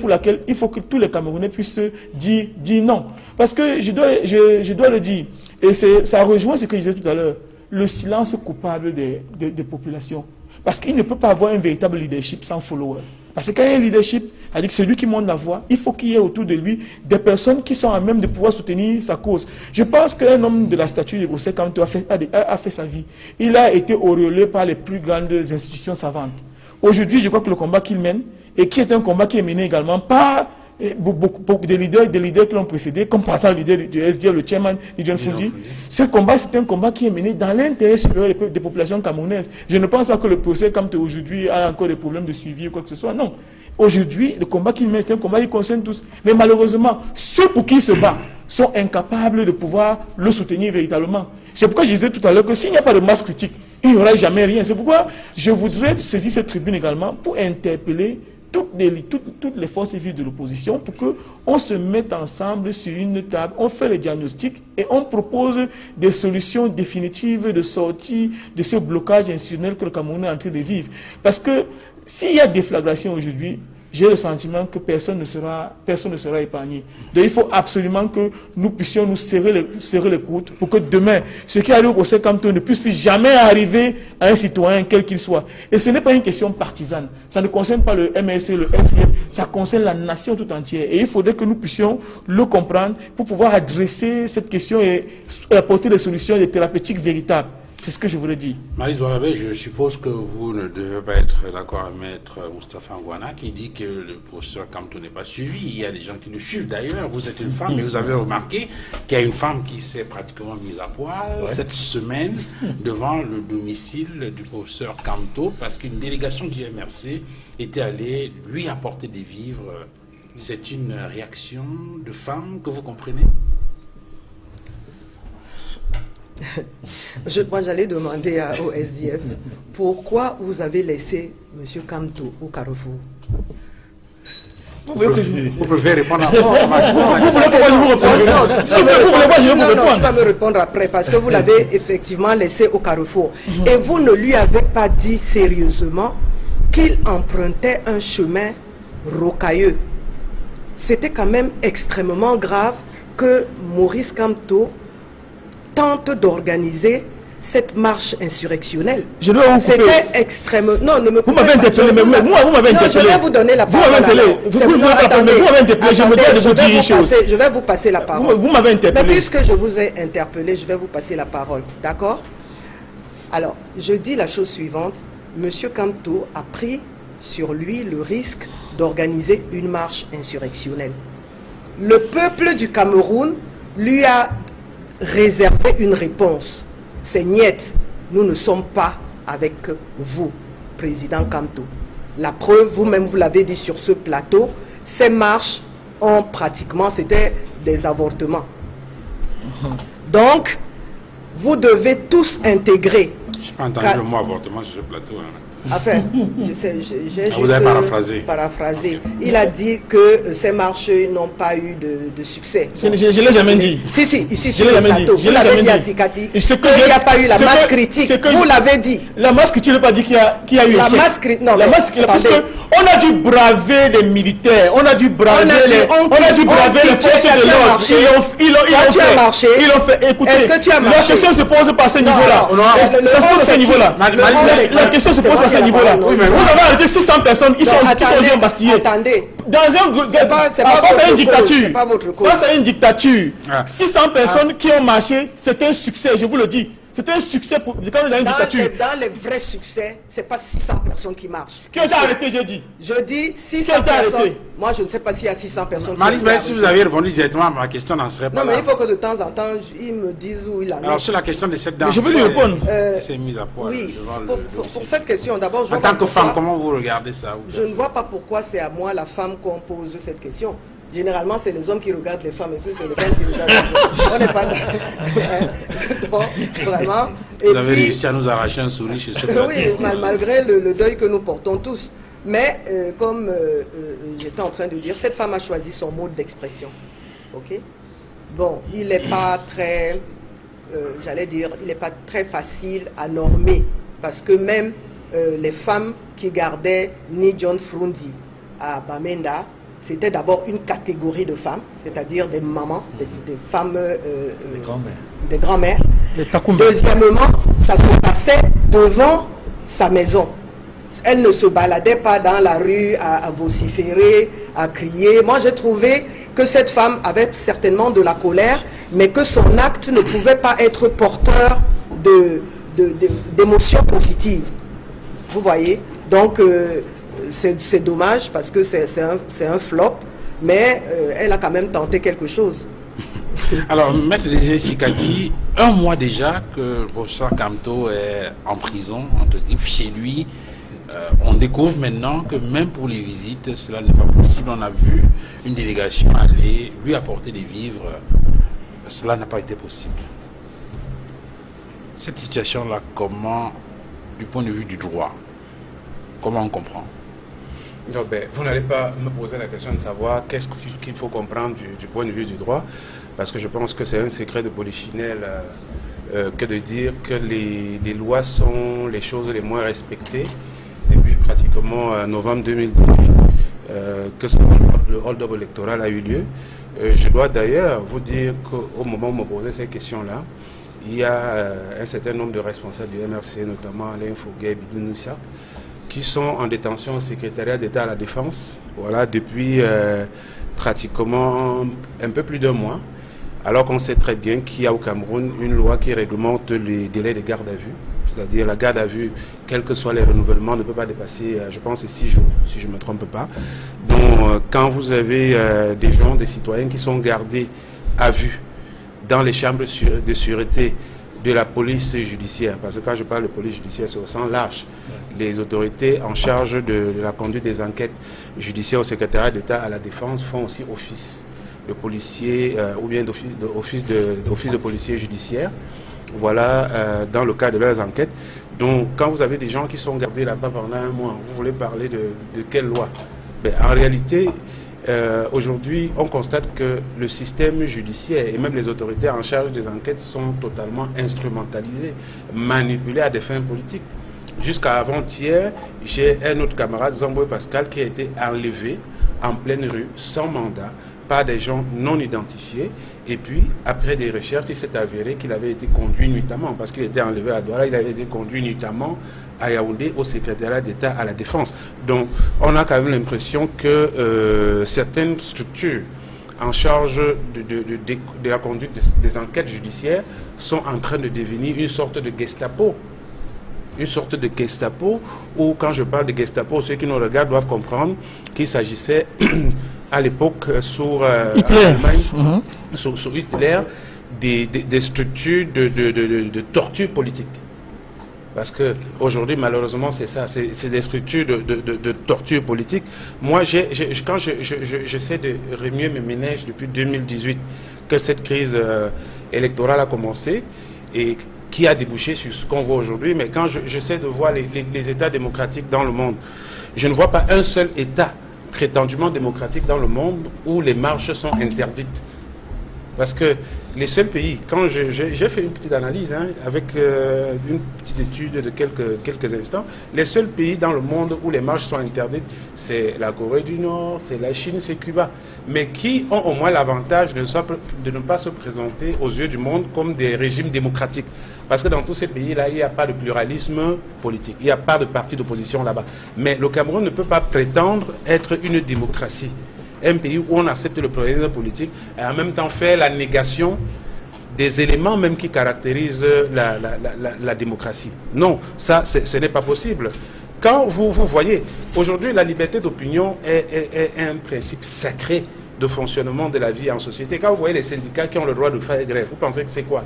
pour laquelle il faut que tous les Camerounais puissent dire non. Parce que je dois le dire, et ça rejoint ce que je disais tout à l'heure, le silence coupable des populations. Parce qu'il ne peut pas avoir un véritable leadership sans followers. Parce que quand il y a un leadership, c'est-à-dire que celui qui monte la voix, il faut qu'il y ait autour de lui des personnes qui sont à même de pouvoir soutenir sa cause. Je pense qu'un homme de la statue de Gosset Kamto a fait sa vie. Il a été auréolé par les plus grandes institutions savantes. Aujourd'hui, je crois que le combat qu'il mène, et qui est un combat qui est mené également par Et beaucoup des leaders qui l'ont précédé, comme par exemple le leader du SDF, le chairman John Fundi. Ce combat, c'est un combat qui est mené dans l'intérêt supérieur des populations camerounaises. Je ne pense pas que le procès, comme aujourd'hui, a encore des problèmes de suivi ou quoi que ce soit. Non. Aujourd'hui, le combat qu'il mène, c'est un combat qui concerne tous. Mais malheureusement, ceux pour qui il se bat sont incapables de pouvoir le soutenir véritablement. C'est pourquoi je disais tout à l'heure que s'il n'y a pas de masse critique, il n'y aura jamais rien. C'est pourquoi je voudrais saisir cette tribune également pour interpeller toutes les forces vives de l'opposition pour qu'on se mette ensemble sur une table, on fait le diagnostic et on propose des solutions définitives de sortie de ce blocage institutionnel que le Cameroun est en train de vivre. Parce que s'il y a déflagration aujourd'hui, j'ai le sentiment que personne ne sera épargné. Donc il faut absolument que nous puissions nous serrer les coudes pour que demain, ce qui arrive au procès Kamto ne puisse plus jamais arriver à un citoyen, quel qu'il soit. Et ce n'est pas une question partisane. Ça ne concerne pas le MSC, le SDF, ça concerne la nation tout entière. Et il faudrait que nous puissions le comprendre pour pouvoir adresser cette question et apporter des solutions des thérapeutiques véritables. C'est ce que je voulais dire. Maryse Douarabé, je suppose que vous ne devez pas être d'accord avec Maître Moustapha Ngouana qui dit que le professeur Kamto n'est pas suivi. Il y a des gens qui le suivent d'ailleurs. Vous êtes une femme, mais vous avez remarqué qu'il y a une femme qui s'est pratiquement mise à poil cette semaine devant le domicile du professeur Kamto parce qu'une délégation du MRC était allée lui apporter des vivres. C'est une réaction de femme que vous comprenez? Moi, j'allais demander au SDF pourquoi vous avez laissé M. Kamto au carrefour. Vous pouvez répondre après. Non, tu vas me répondre après parce que vous l'avez effectivement laissé au carrefour. Et vous ne lui avez pas dit sérieusement qu'il empruntait un chemin rocailleux. C'était quand même extrêmement grave que Maurice Kamto tente d'organiser cette marche insurrectionnelle. C'était extrêmement... Non, ne me... Vous m'avez interpellé, mais moi, vous m'avez interpellé. Je vais vous donner la parole. Vous m'avez interpellé, je me dois de vous dire une chose. Je vais vous passer la parole. Vous m'avez interpellé. Mais puisque je vous ai interpellé, je vais vous passer la parole. D'accord? Alors, je dis la chose suivante. Monsieur Kamto a pris sur lui le risque d'organiser une marche insurrectionnelle. Le peuple du Cameroun lui a réserver une réponse. C'est niet. Nous ne sommes pas avec vous, président Kamto. La preuve, vous-même, vous l'avez dit sur ce plateau, ces marches ont pratiquement, c'était des avortements. Donc, vous devez tous intégrer. Je n'ai pas entendu le mot avortement sur ce plateau. Enfin, j'ai juste vous avez paraphrasé. Il a dit que ces marches n'ont pas eu de succès. Je ne l'ai jamais dit. Si, ici sur le plateau. Vous l'avez dit à Zikati. Il n'y a pas eu la masse critique. Vous l'avez dit. La masse critique, je n'ai pas dit qu'il y a eu la masse critique. Non, parce qu'on a dû braver les militaires. On a dû braver les forces de l'ordre. Ils ont fait. Écoutez, est-ce que tu as marché? La question se pose pas à ce niveau-là. Ça se pose à ce niveau-là. La question se pose à ce niveau-là. Vous avez arrêté 600 personnes, ils sont en Bastille. Attendez. Face à une dictature, face à une dictature, 600 personnes qui ont marché, c'est un succès, je vous le dis. C'est un succès pour quand on a une dictature. Dans les vrais succès, c'est pas 600 personnes qui marchent. Qui ont été arrêtés, j'ai dit. Je dis 600 personnes. Moi, je ne sais pas s'il y a 600 personnes. Maryse, si vous avez répondu directement à ma question, n'en serait pas là. Non, mais il faut que de temps en temps, ils me disent où il en est. Alors, sur la question de cette dame, je veux lui répondre. C'est mise à poil. Oui, pour cette question, d'abord, en tant que femme, comment vous regardez ça? Je ne vois pas pourquoi c'est à moi, la femme, qu'on pose cette question. Généralement, c'est les hommes qui regardent les femmes, et c'est les femmes qui regardent les hommes. On n'est pas là. Donc, vraiment. Vous avez réussi à nous arracher un sourire chez ce plateau. Oui, malgré le deuil que nous portons tous. Mais, comme j'étais en train de dire, cette femme a choisi son mode d'expression. Ok? Bon, il n'est pas très, j'allais dire, il n'est pas très facile à normer. Parce que même les femmes qui gardaient Ni John Fundi à Bamenda, c'était d'abord une catégorie de femmes, c'est-à-dire des mamans, des femmes, des grands-mères. Deuxièmement, ça se passait devant sa maison. Elle ne se baladait pas dans la rue à vociférer, à crier. Moi, j'ai trouvé que cette femme avait certainement de la colère, mais que son acte ne pouvait pas être porteur d'émotions positives. Vous voyez? Donc, c'est dommage parce que c'est un flop, Mais elle a quand même tenté quelque chose. Alors, Maître Désiré Sikati, un mois déjà que le professeur Kamto est en prison, entre griffes, chez lui. On découvre maintenant que même pour les visites, cela n'est pas possible. On a vu une délégation aller lui apporter des vivres. Cela n'a pas été possible. Cette situation-là, comment, du point de vue du droit, comment on comprend? Non, ben, vous n'allez pas me poser la question de savoir qu'est-ce qu'il faut comprendre du point de vue du droit, parce que je pense que c'est un secret de polichinelle que de dire que les lois sont les choses les moins respectées depuis pratiquement novembre 2018, que le hold-up électoral a eu lieu. Je dois d'ailleurs vous dire qu'au moment où on me posait ces questions-là, il y a un certain nombre de responsables du MRC, notamment Alain Fouguet et Bidou Noussak, qui sont en détention au secrétariat d'État à la Défense, voilà, depuis pratiquement un peu plus d'un mois, alors qu'on sait très bien qu'il y a au Cameroun une loi qui réglemente les délais de garde à vue, c'est-à-dire la garde à vue, quels que soient les renouvellements, ne peut pas dépasser, je pense, 6 jours, si je ne me trompe pas. Donc, quand vous avez des gens, des citoyens qui sont gardés à vue dans les chambres de sûreté de la police judiciaire, parce que quand je parle de police judiciaire, c'est au sens large. Les autorités en charge de la conduite des enquêtes judiciaires au secrétariat d'État à la Défense font aussi office de policier ou bien d'office de policier judiciaire. Voilà, dans le cadre de leurs enquêtes. Donc, quand vous avez des gens qui sont gardés là-bas pendant un mois, vous voulez parler de quelle loi? Ben, en réalité, aujourd'hui, on constate que le système judiciaire et même les autorités en charge des enquêtes sont totalement instrumentalisés, manipulés à des fins politiques. Jusqu'à avant-hier, j'ai un autre camarade, Zamboué Pascal, qui a été enlevé en pleine rue, sans mandat, par des gens non identifiés. Et puis, après des recherches, il s'est avéré qu'il avait été conduit nuitamment, parce qu'il était enlevé à Douala, il avait été conduit nuitamment à Yaoundé, au secrétariat d'État à la Défense. Donc, on a quand même l'impression que certaines structures en charge de la conduite des enquêtes judiciaires sont en train de devenir une sorte de Gestapo. Une sorte de Gestapo, où quand je parle de Gestapo, ceux qui nous regardent doivent comprendre qu'il s'agissait à l'époque sur Hitler, des structures de torture politique. Parce qu'aujourd'hui, malheureusement, c'est ça, c'est des structures de torture politique. Moi, quand j'essaie de remuer mes ménages depuis 2018, que cette crise électorale a commencé, et qui a débouché sur ce qu'on voit aujourd'hui, mais quand j'essaie de voir les États démocratiques dans le monde, je ne vois pas un seul État prétendument démocratique dans le monde où les marches sont interdites. Parce que les seuls pays, quand j'ai fait une petite analyse avec une petite étude de quelques instants, les seuls pays dans le monde où les marches sont interdites, c'est la Corée du Nord, c'est la Chine, c'est Cuba, mais qui ont au moins l'avantage de ne pas se présenter aux yeux du monde comme des régimes démocratiques. Parce que dans tous ces pays-là, il n'y a pas de pluralisme politique, il n'y a pas de parti d'opposition là-bas. Mais le Cameroun ne peut pas prétendre être une démocratie. Un pays où on accepte le pluralisme politique et en même temps faire la négation des éléments même qui caractérisent la démocratie. Non, ça, ce n'est pas possible. Quand vous voyez, aujourd'hui, la liberté d'opinion est un principe sacré de fonctionnement de la vie en société. Quand vous voyez les syndicats qui ont le droit de faire grève, vous pensez que c'est quoi?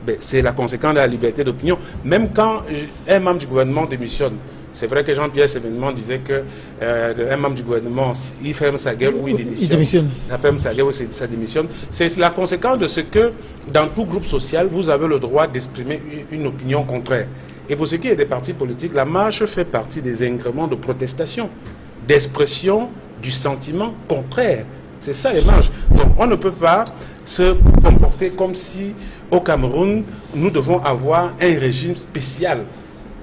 Ben, c'est la conséquence de la liberté d'opinion. Même quand un membre du gouvernement démissionne, c'est vrai que Jean-Pierre Sévénement disait que un membre du gouvernement, il ferme sa gueule ou il démissionne. Il ferme sa gueule ou ça démissionne. C'est la conséquence de ce que, dans tout groupe social, vous avez le droit d'exprimer une opinion contraire. Et pour ce qui est des partis politiques, la marche fait partie des incréments de protestation, d'expression du sentiment contraire. C'est ça les marches. Donc on ne peut pas se comporter comme si, au Cameroun, nous devons avoir un régime spécial.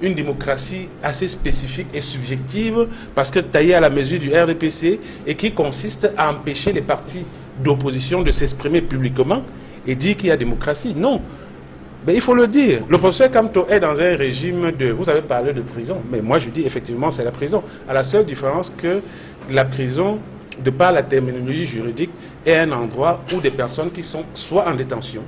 Une démocratie assez spécifique et subjective, parce que taillée à la mesure du RDPC, et qui consiste à empêcher les partis d'opposition de s'exprimer publiquement et dire qu'il y a démocratie. Non. Mais il faut le dire. Le professeur Kamto est dans un régime de... Vous avez parlé de prison, mais moi je dis effectivement c'est la prison. À la seule différence que la prison, de par la terminologie juridique, est un endroit où des personnes qui sont soit en détention,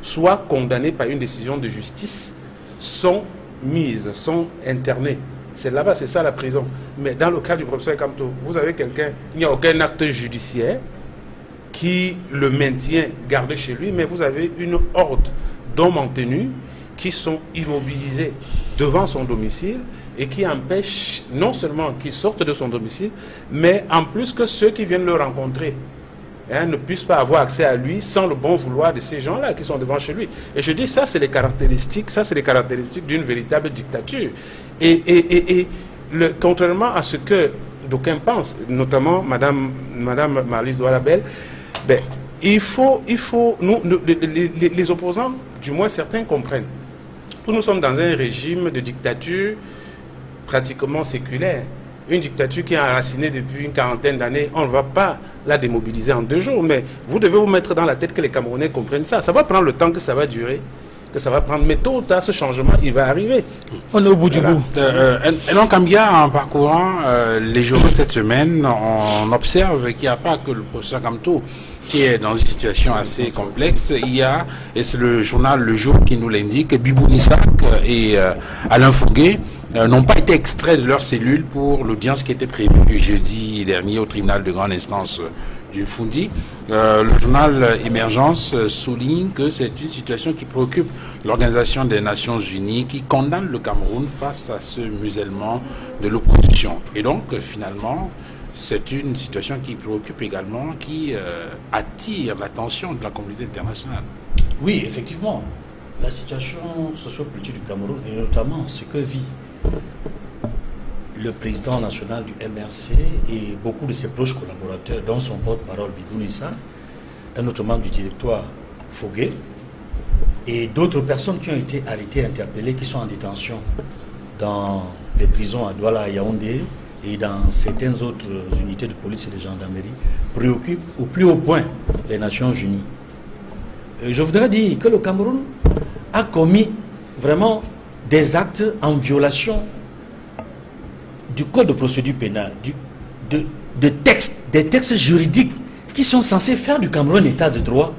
soit condamnées par une décision de justice, sont mises, sont internées. C'est là-bas, c'est ça la prison. Mais dans le cas du professeur Kamto, vous avez quelqu'un, il n'y a aucun acte judiciaire, qui le maintient gardé chez lui, mais vous avez une horde d'hommes en tenue qui sont immobilisés devant son domicile et qui empêchent non seulement qu'il sorte de son domicile, mais en plus que ceux qui viennent le rencontrer ne puissent pas avoir accès à lui sans le bon vouloir de ces gens-là qui sont devant chez lui. Et je dis, ça c'est les caractéristiques, d'une véritable dictature. Et contrairement à ce que d'aucuns pensent, notamment Madame Marlise Douala-Bel, ben, il faut les opposants, du moins certains, comprennent. Nous sommes dans un régime de dictature pratiquement séculaire. Une dictature qui est enracinée depuis une quarantaine d'années, on ne va pas la démobiliser en 2 jours, mais vous devez vous mettre dans la tête que les Camerounais comprennent ça. Ça va prendre le temps que ça va durer, que ça va prendre, mais tôt ou tard, ce changement, il va arriver. On est au bout du bout. Elon Kambia, en parcourant les journaux cette semaine, on observe qu'il n'y a pas que le professeur Kamto qui est dans une situation assez complexe. Il y a, et c'est le journal Le Jour qui nous l'indique, Bibou Nissak et Alain Fouguet n'ont pas été extraits de leur cellule pour l'audience qui était prévue jeudi dernier au tribunal de grande instance du Foundi. Le journal Émergence souligne que c'est une situation qui préoccupe l'Organisation des Nations Unies, qui condamne le Cameroun face à ce musellement de l'opposition. Et donc, finalement, c'est une situation qui préoccupe également, qui attire l'attention de la communauté internationale. Oui, effectivement. La situation sociopolitique du Cameroun, et notamment ce que vit le président national du MRC et beaucoup de ses proches collaborateurs, dont son porte-parole Bibou Nissak, un autre membre du directoire Fouguet, et d'autres personnes qui ont été arrêtées, interpellées, qui sont en détention dans les prisons à Douala, à Yaoundé et dans certaines autres unités de police et de gendarmerie, préoccupent au plus haut point les Nations Unies. Je voudrais dire que le Cameroun a commis vraiment des actes en violation du code de procédure pénale, des textes juridiques qui sont censés faire du Cameroun un état de droit,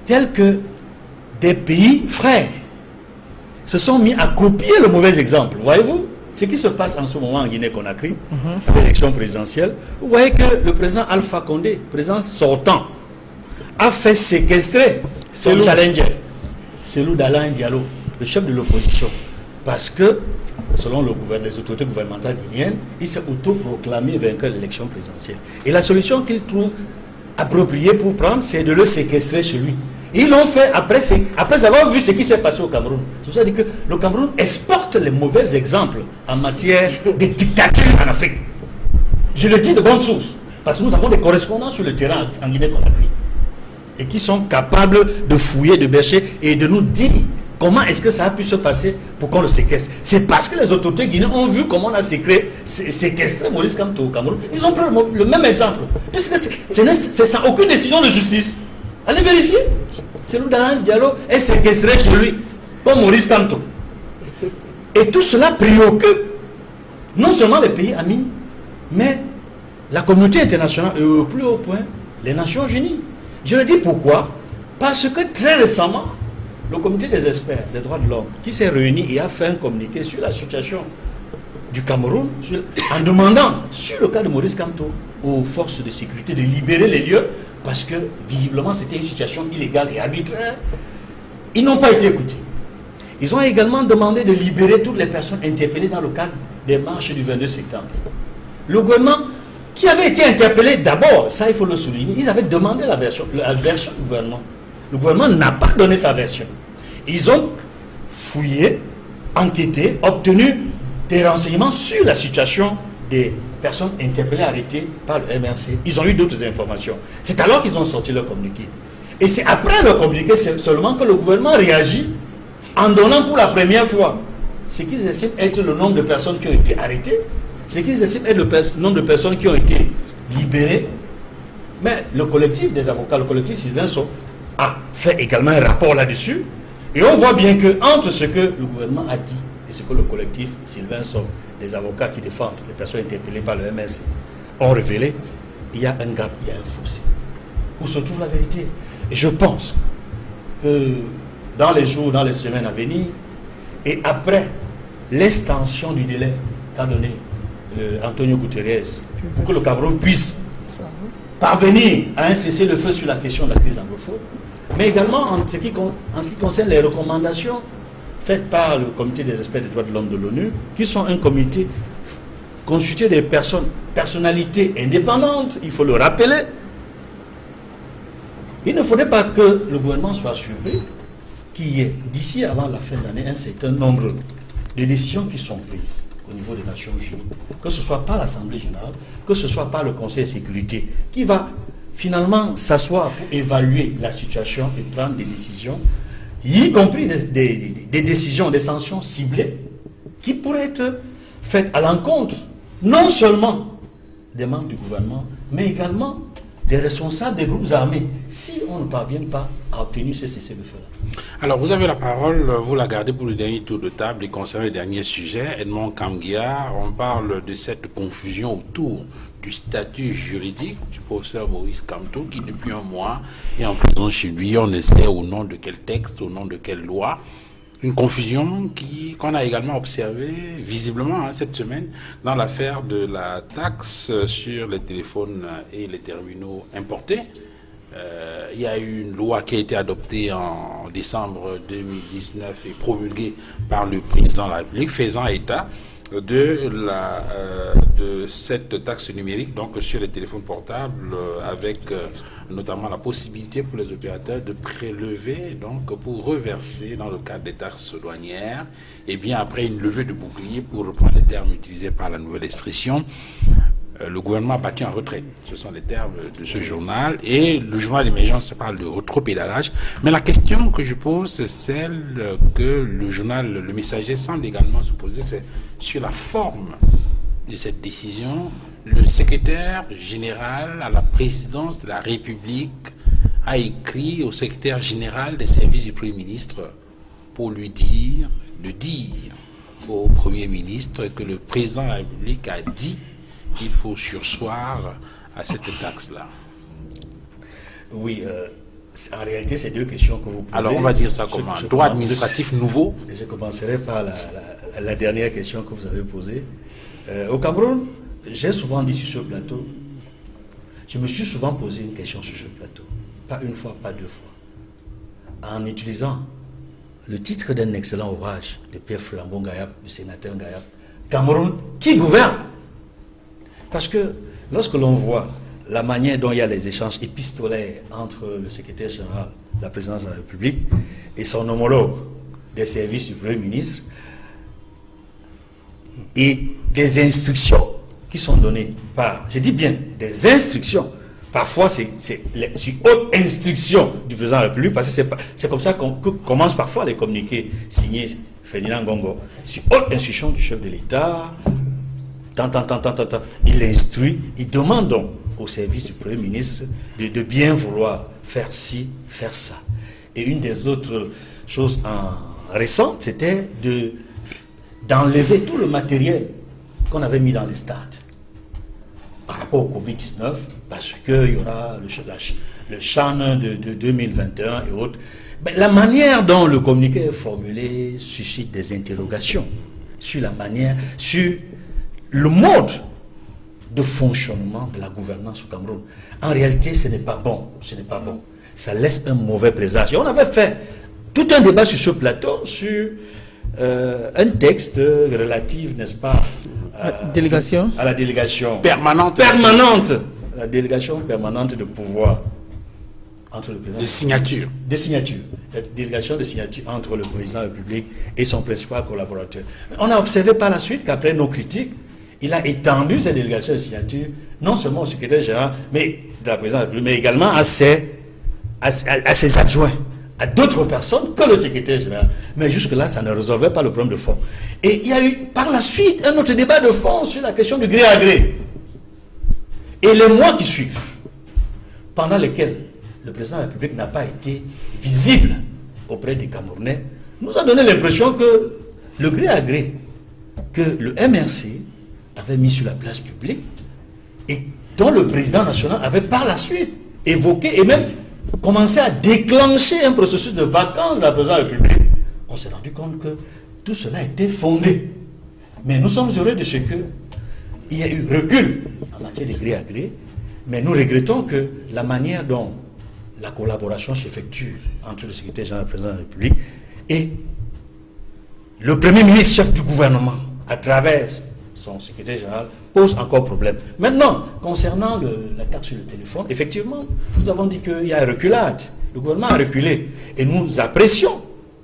tels que des pays frères se sont mis à copier le mauvais exemple. Voyez-vous ce qui se passe en ce moment en Guinée-Conakry, à l'élection présidentielle. Vous voyez que le président Alpha Condé, président sortant, a fait séquestrer son challenger, Cellou Dalein Diallo, le chef de l'opposition, parce que, selon les autorités gouvernementales guinéennes, il s'est autoproclamé vainqueur de l'élection présidentielle. Et la solution qu'il trouve appropriée pour prendre, c'est de le séquestrer chez lui. Et ils l'ont fait après avoir vu ce qui s'est passé au Cameroun. C'est pour ça que le Cameroun exporte les mauvais exemples en matière de dictature en Afrique. Je le dis de bonne source, parce que nous avons des correspondants sur le terrain en Guinée-Conakry, et qui sont capables de fouiller, de bêcher et de nous dire comment est-ce que ça a pu se passer pour qu'on le séquestre. C'est parce que les autorités guinéennes ont vu comment on a séquestré Maurice Kamto au Cameroun. Ils ont pris le même exemple. Puisque c'est sans aucune décision de justice. Allez vérifier. Cellou Dalein Diallo est séquestré chez lui, comme Maurice Kamto. Et tout cela préoccupe non seulement les pays amis, mais la communauté internationale et au plus haut point, les Nations Unies. Je le dis pourquoi? Parce que très récemment, le comité des experts des droits de l'homme qui s'est réuni et a fait un communiqué sur la situation du Cameroun en demandant, sur le cas de Maurice Kamto, aux forces de sécurité de libérer les lieux parce que visiblement c'était une situation illégale et arbitraire. Ils n'ont pas été écoutés. Ils ont également demandé de libérer toutes les personnes interpellées dans le cadre des marches du 22 septembre. Le gouvernement qui avait été interpellé d'abord, ça il faut le souligner, ils avaient demandé la version du gouvernement. Le gouvernement n'a pas donné sa version. Ils ont fouillé, enquêté, obtenu des renseignements sur la situation des personnes interpellées, arrêtées par le MRC. Ils ont eu d'autres informations. C'est alors qu'ils ont sorti leur communiqué. Et c'est après leur communiqué seulement que le gouvernement réagit en donnant pour la première fois ce qu'ils estiment être le nombre de personnes qui ont été arrêtées, ce qu'ils estiment être le nombre de personnes qui ont été libérées. Mais le collectif des avocats, le collectif Sylvain Sow, a fait également un rapport là-dessus. Et on voit bien que entre ce que le gouvernement a dit et ce que le collectif Sylvain Sow, les avocats qui défendent les personnes interpellées par le MRC, ont révélé, il y a un gap, il y a un fossé. Où se trouve la vérité? Et je pense que dans les jours, dans les semaines à venir, et après l'extension du délai qu'a donné Antonio Guterres, pour que le Cameroun puisse parvenir à un cessez-le-feu sur la question de la crise anglophone, mais également en ce qui concerne les recommandations faites par le comité des experts des droits de l'homme de l'ONU, qui sont un comité constitué des personnalités indépendantes, il faut le rappeler. Il ne faudrait pas que le gouvernement soit surpris qu'il y ait, d'ici avant la fin de l'année, un certain nombre de décisions qui sont prises au niveau des Nations Unies, que ce soit par l'Assemblée générale, que ce soit par le Conseil de sécurité, qui va finalement s'asseoir pour évaluer la situation et prendre des décisions, y compris des décisions, des sanctions ciblées, qui pourraient être faites à l'encontre, non seulement des membres du gouvernement, mais également des responsables des groupes armés, si on ne parvient pas à obtenir ce cessez-le-feu. Alors, vous avez la parole, vous la gardez pour le dernier tour de table et concernant le dernier sujet. Edmond Kamgia, on parle de cette confusion autour du statut juridique du professeur Maurice Kamto, qui depuis un mois est en prison chez lui. On ne sait au nom de quel texte, au nom de quelle loi. Une confusion qu'on a également observée visiblement cette semaine dans l'affaire de la taxe sur les téléphones et les terminaux importés. Il y a eu une loi qui a été adoptée en décembre 2019 et promulguée par le président de la République, faisant état de cette taxe numérique donc sur les téléphones portables, avec notamment la possibilité pour les opérateurs de prélever donc pour reverser dans le cadre des taxes douanières, et bien après une levée de bouclier, pour reprendre les termes utilisés par la nouvelle expression. Le gouvernement a battu en retraite. Ce sont les termes de ce journal. Et le journal Émergence parle de rétropédalage. Mais la question que je pose, c'est celle que le journal Le Messager semble également se poser, c'est sur la forme de cette décision. Le secrétaire général à la présidence de la République a écrit au secrétaire général des services du Premier ministre pour lui dire, de dire au Premier ministre que le président de la République a dit qu'il faut surseoir à cette taxe-là. Oui, en réalité, c'est deux questions que vous posez. Alors, on va dire ça comment? Droit administratif nouveau. Je commencerai par la dernière question que vous avez posée. Au Cameroun, j'ai souvent dit sur ce plateau, je me suis souvent posé une question sur ce plateau. Pas une fois, pas deux fois. En utilisant le titre d'un excellent ouvrage de Pierre Flambeau Ngayap, du sénateur Ngayap, Cameroun, qui gouverne? Parce que lorsque l'on voit la manière dont il y a les échanges épistolaires entre le secrétaire général de la présidence de la République et son homologue des services du Premier ministre, et des instructions qui sont données par, je dis bien, des instructions, parfois c'est sur haute instruction du président de la République, parce que c'est comme ça qu'on commence parfois les communiqués signés Ferdinand Gongo, sur haute instruction du chef de l'État. Il instruit, il demande donc au service du Premier ministre de bien vouloir faire ci, faire ça. Et une des autres choses récentes, c'était d'enlever tout le matériel qu'on avait mis dans les stades par rapport au Covid-19, parce qu'il y aura le CHAN de 2021 et autres. Mais la manière dont le communiqué est formulé suscite des interrogations sur la manière, sur le mode de fonctionnement de la gouvernance au Cameroun. En réalité, ce n'est pas bon. Ce n'est pas bon. Ça laisse un mauvais présage. Et on avait fait tout un débat sur ce plateau sur un texte relatif, n'est-ce pas, à la délégation permanente. La délégation permanente de pouvoir entre le président. Des signatures. Des signatures. La délégation de signatures entre le président de la République et son principal collaborateur. On a observé par la suite qu'après nos critiques, il a étendu cette délégation de signature, non seulement au secrétaire général de la présidence de la République, mais également à ses adjoints, à d'autres personnes que le secrétaire général. Mais jusque-là, ça ne résolvait pas le problème de fond. Et il y a eu par la suite un autre débat de fond sur la question du gré à gré. Et les mois qui suivent, pendant lesquels le président de la République n'a pas été visible auprès des Camerounais, nous a donné l'impression que le gré à gré que le MRC avait mis sur la place publique et dont le président national avait par la suite évoqué et même commencé à déclencher un processus de vacances à la présidence de la République, on s'est rendu compte que tout cela était fondé. Mais nous sommes heureux de ce qu'il y a eu recul en matière de gré à gré, Mais nous regrettons que la manière dont la collaboration s'effectue entre le secrétaire général et le président de la République et le Premier ministre, chef du gouvernement, à travers son secrétaire général, pose encore problème. Maintenant, concernant la taxe sur le téléphone, effectivement, nous avons dit qu'il y a une reculade. Le gouvernement a reculé. Et nous apprécions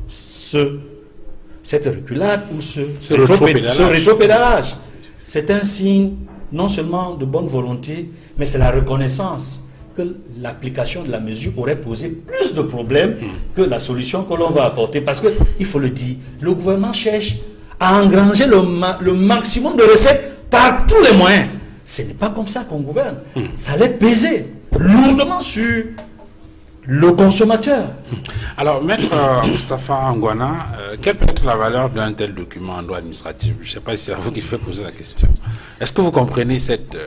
cette reculade ou ce rétropédalage. C'est un signe non seulement de bonne volonté, mais c'est la reconnaissance que l'application de la mesure aurait posé plus de problèmes que la solution que l'on va apporter. Parce qu'il faut le dire, le gouvernement cherche à engranger le maximum de recettes par tous les moyens. Ce n'est pas comme ça qu'on gouverne. Ça allait peser lourdement sur le consommateur. Alors, Maître Moustapha Ngouana, quelle peut être la valeur d'un tel document en droit administratif? Je ne sais pas si c'est à vous qui fait poser la question. Est-ce que vous comprenez cette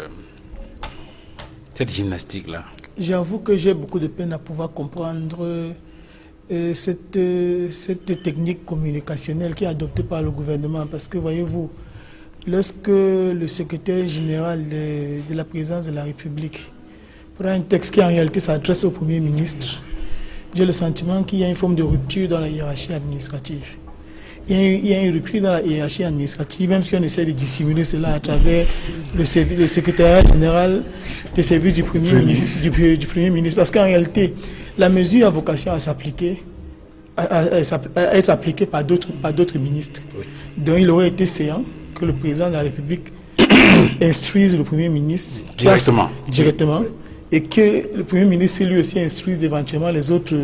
gymnastique-là? J'avoue que j'ai beaucoup de peine à pouvoir comprendre cette technique communicationnelle qui est adoptée par le gouvernement. Parce que, voyez-vous, lorsque le secrétaire général de la présidence de la République prend un texte qui en réalité s'adresse au Premier ministre, j'ai le sentiment qu'il y a une forme de rupture dans la hiérarchie administrative. Il y a une rupture dans la hiérarchie administrative, même si on essaie de dissimuler cela à travers le secrétariat général des services du Premier ministre. Parce qu'en réalité, la mesure a vocation à s'appliquer, à être appliquée par d'autres ministres. Donc il aurait été séant que le président de la République instruise le Premier ministre directement, et que le Premier ministre lui aussi instruise éventuellement les autres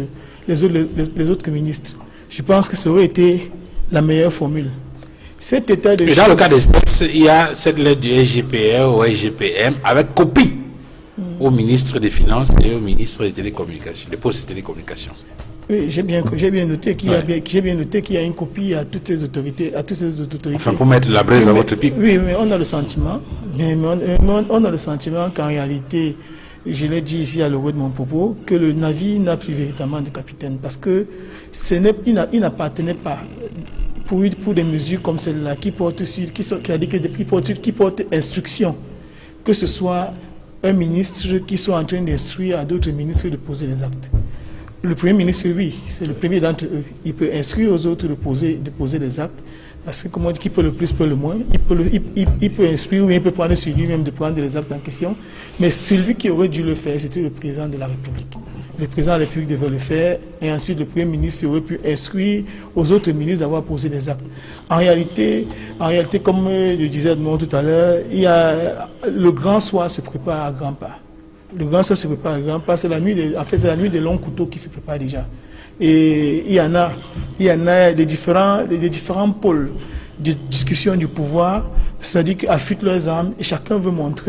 ministres. Je pense que ça aurait été la meilleure formule. Cet état de... Et dans le cas d'espèce, il y a cette lettre du SGPR au SGPM avec copie au ministre des Finances et au ministre des Télécommunications, des Postes et Télécommunications. Oui, j'ai bien noté qu'il y a une copie à toutes ces autorités. Enfin, pour mettre la braise à votre pipe. Oui, mais on a le sentiment, qu'en réalité, je l'ai dit ici à l'eau de mon propos, que le navire n'a plus véritablement de capitaine, parce que il n'appartenait pas pour des mesures comme celle-là qui portent instruction, que ce soit un ministre qui soit en train d'instruire à d'autres ministres de poser les actes. Le Premier ministre, oui, c'est le premier d'entre eux. Il peut instruire aux autres de poser les actes, parce que, comme on dit, qui peut le plus, peut le moins. Il peut instruire, ou il peut prendre sur lui-même de prendre les actes en question. Mais celui qui aurait dû le faire, c'était le président de la République. Le président de la République devait le faire, et ensuite le Premier ministre aurait pu instruire aux autres ministres d'avoir posé des actes. En réalité, comme le disait Edmond tout à l'heure, le grand soir se prépare à grands pas. Le grand soir se prépare à grands pas, c'est la nuit des longs couteaux qui se préparent déjà. Et il y en a des différents pôles de discussion du pouvoir, c'est-à-dire qu'affûtent leurs armes et chacun montre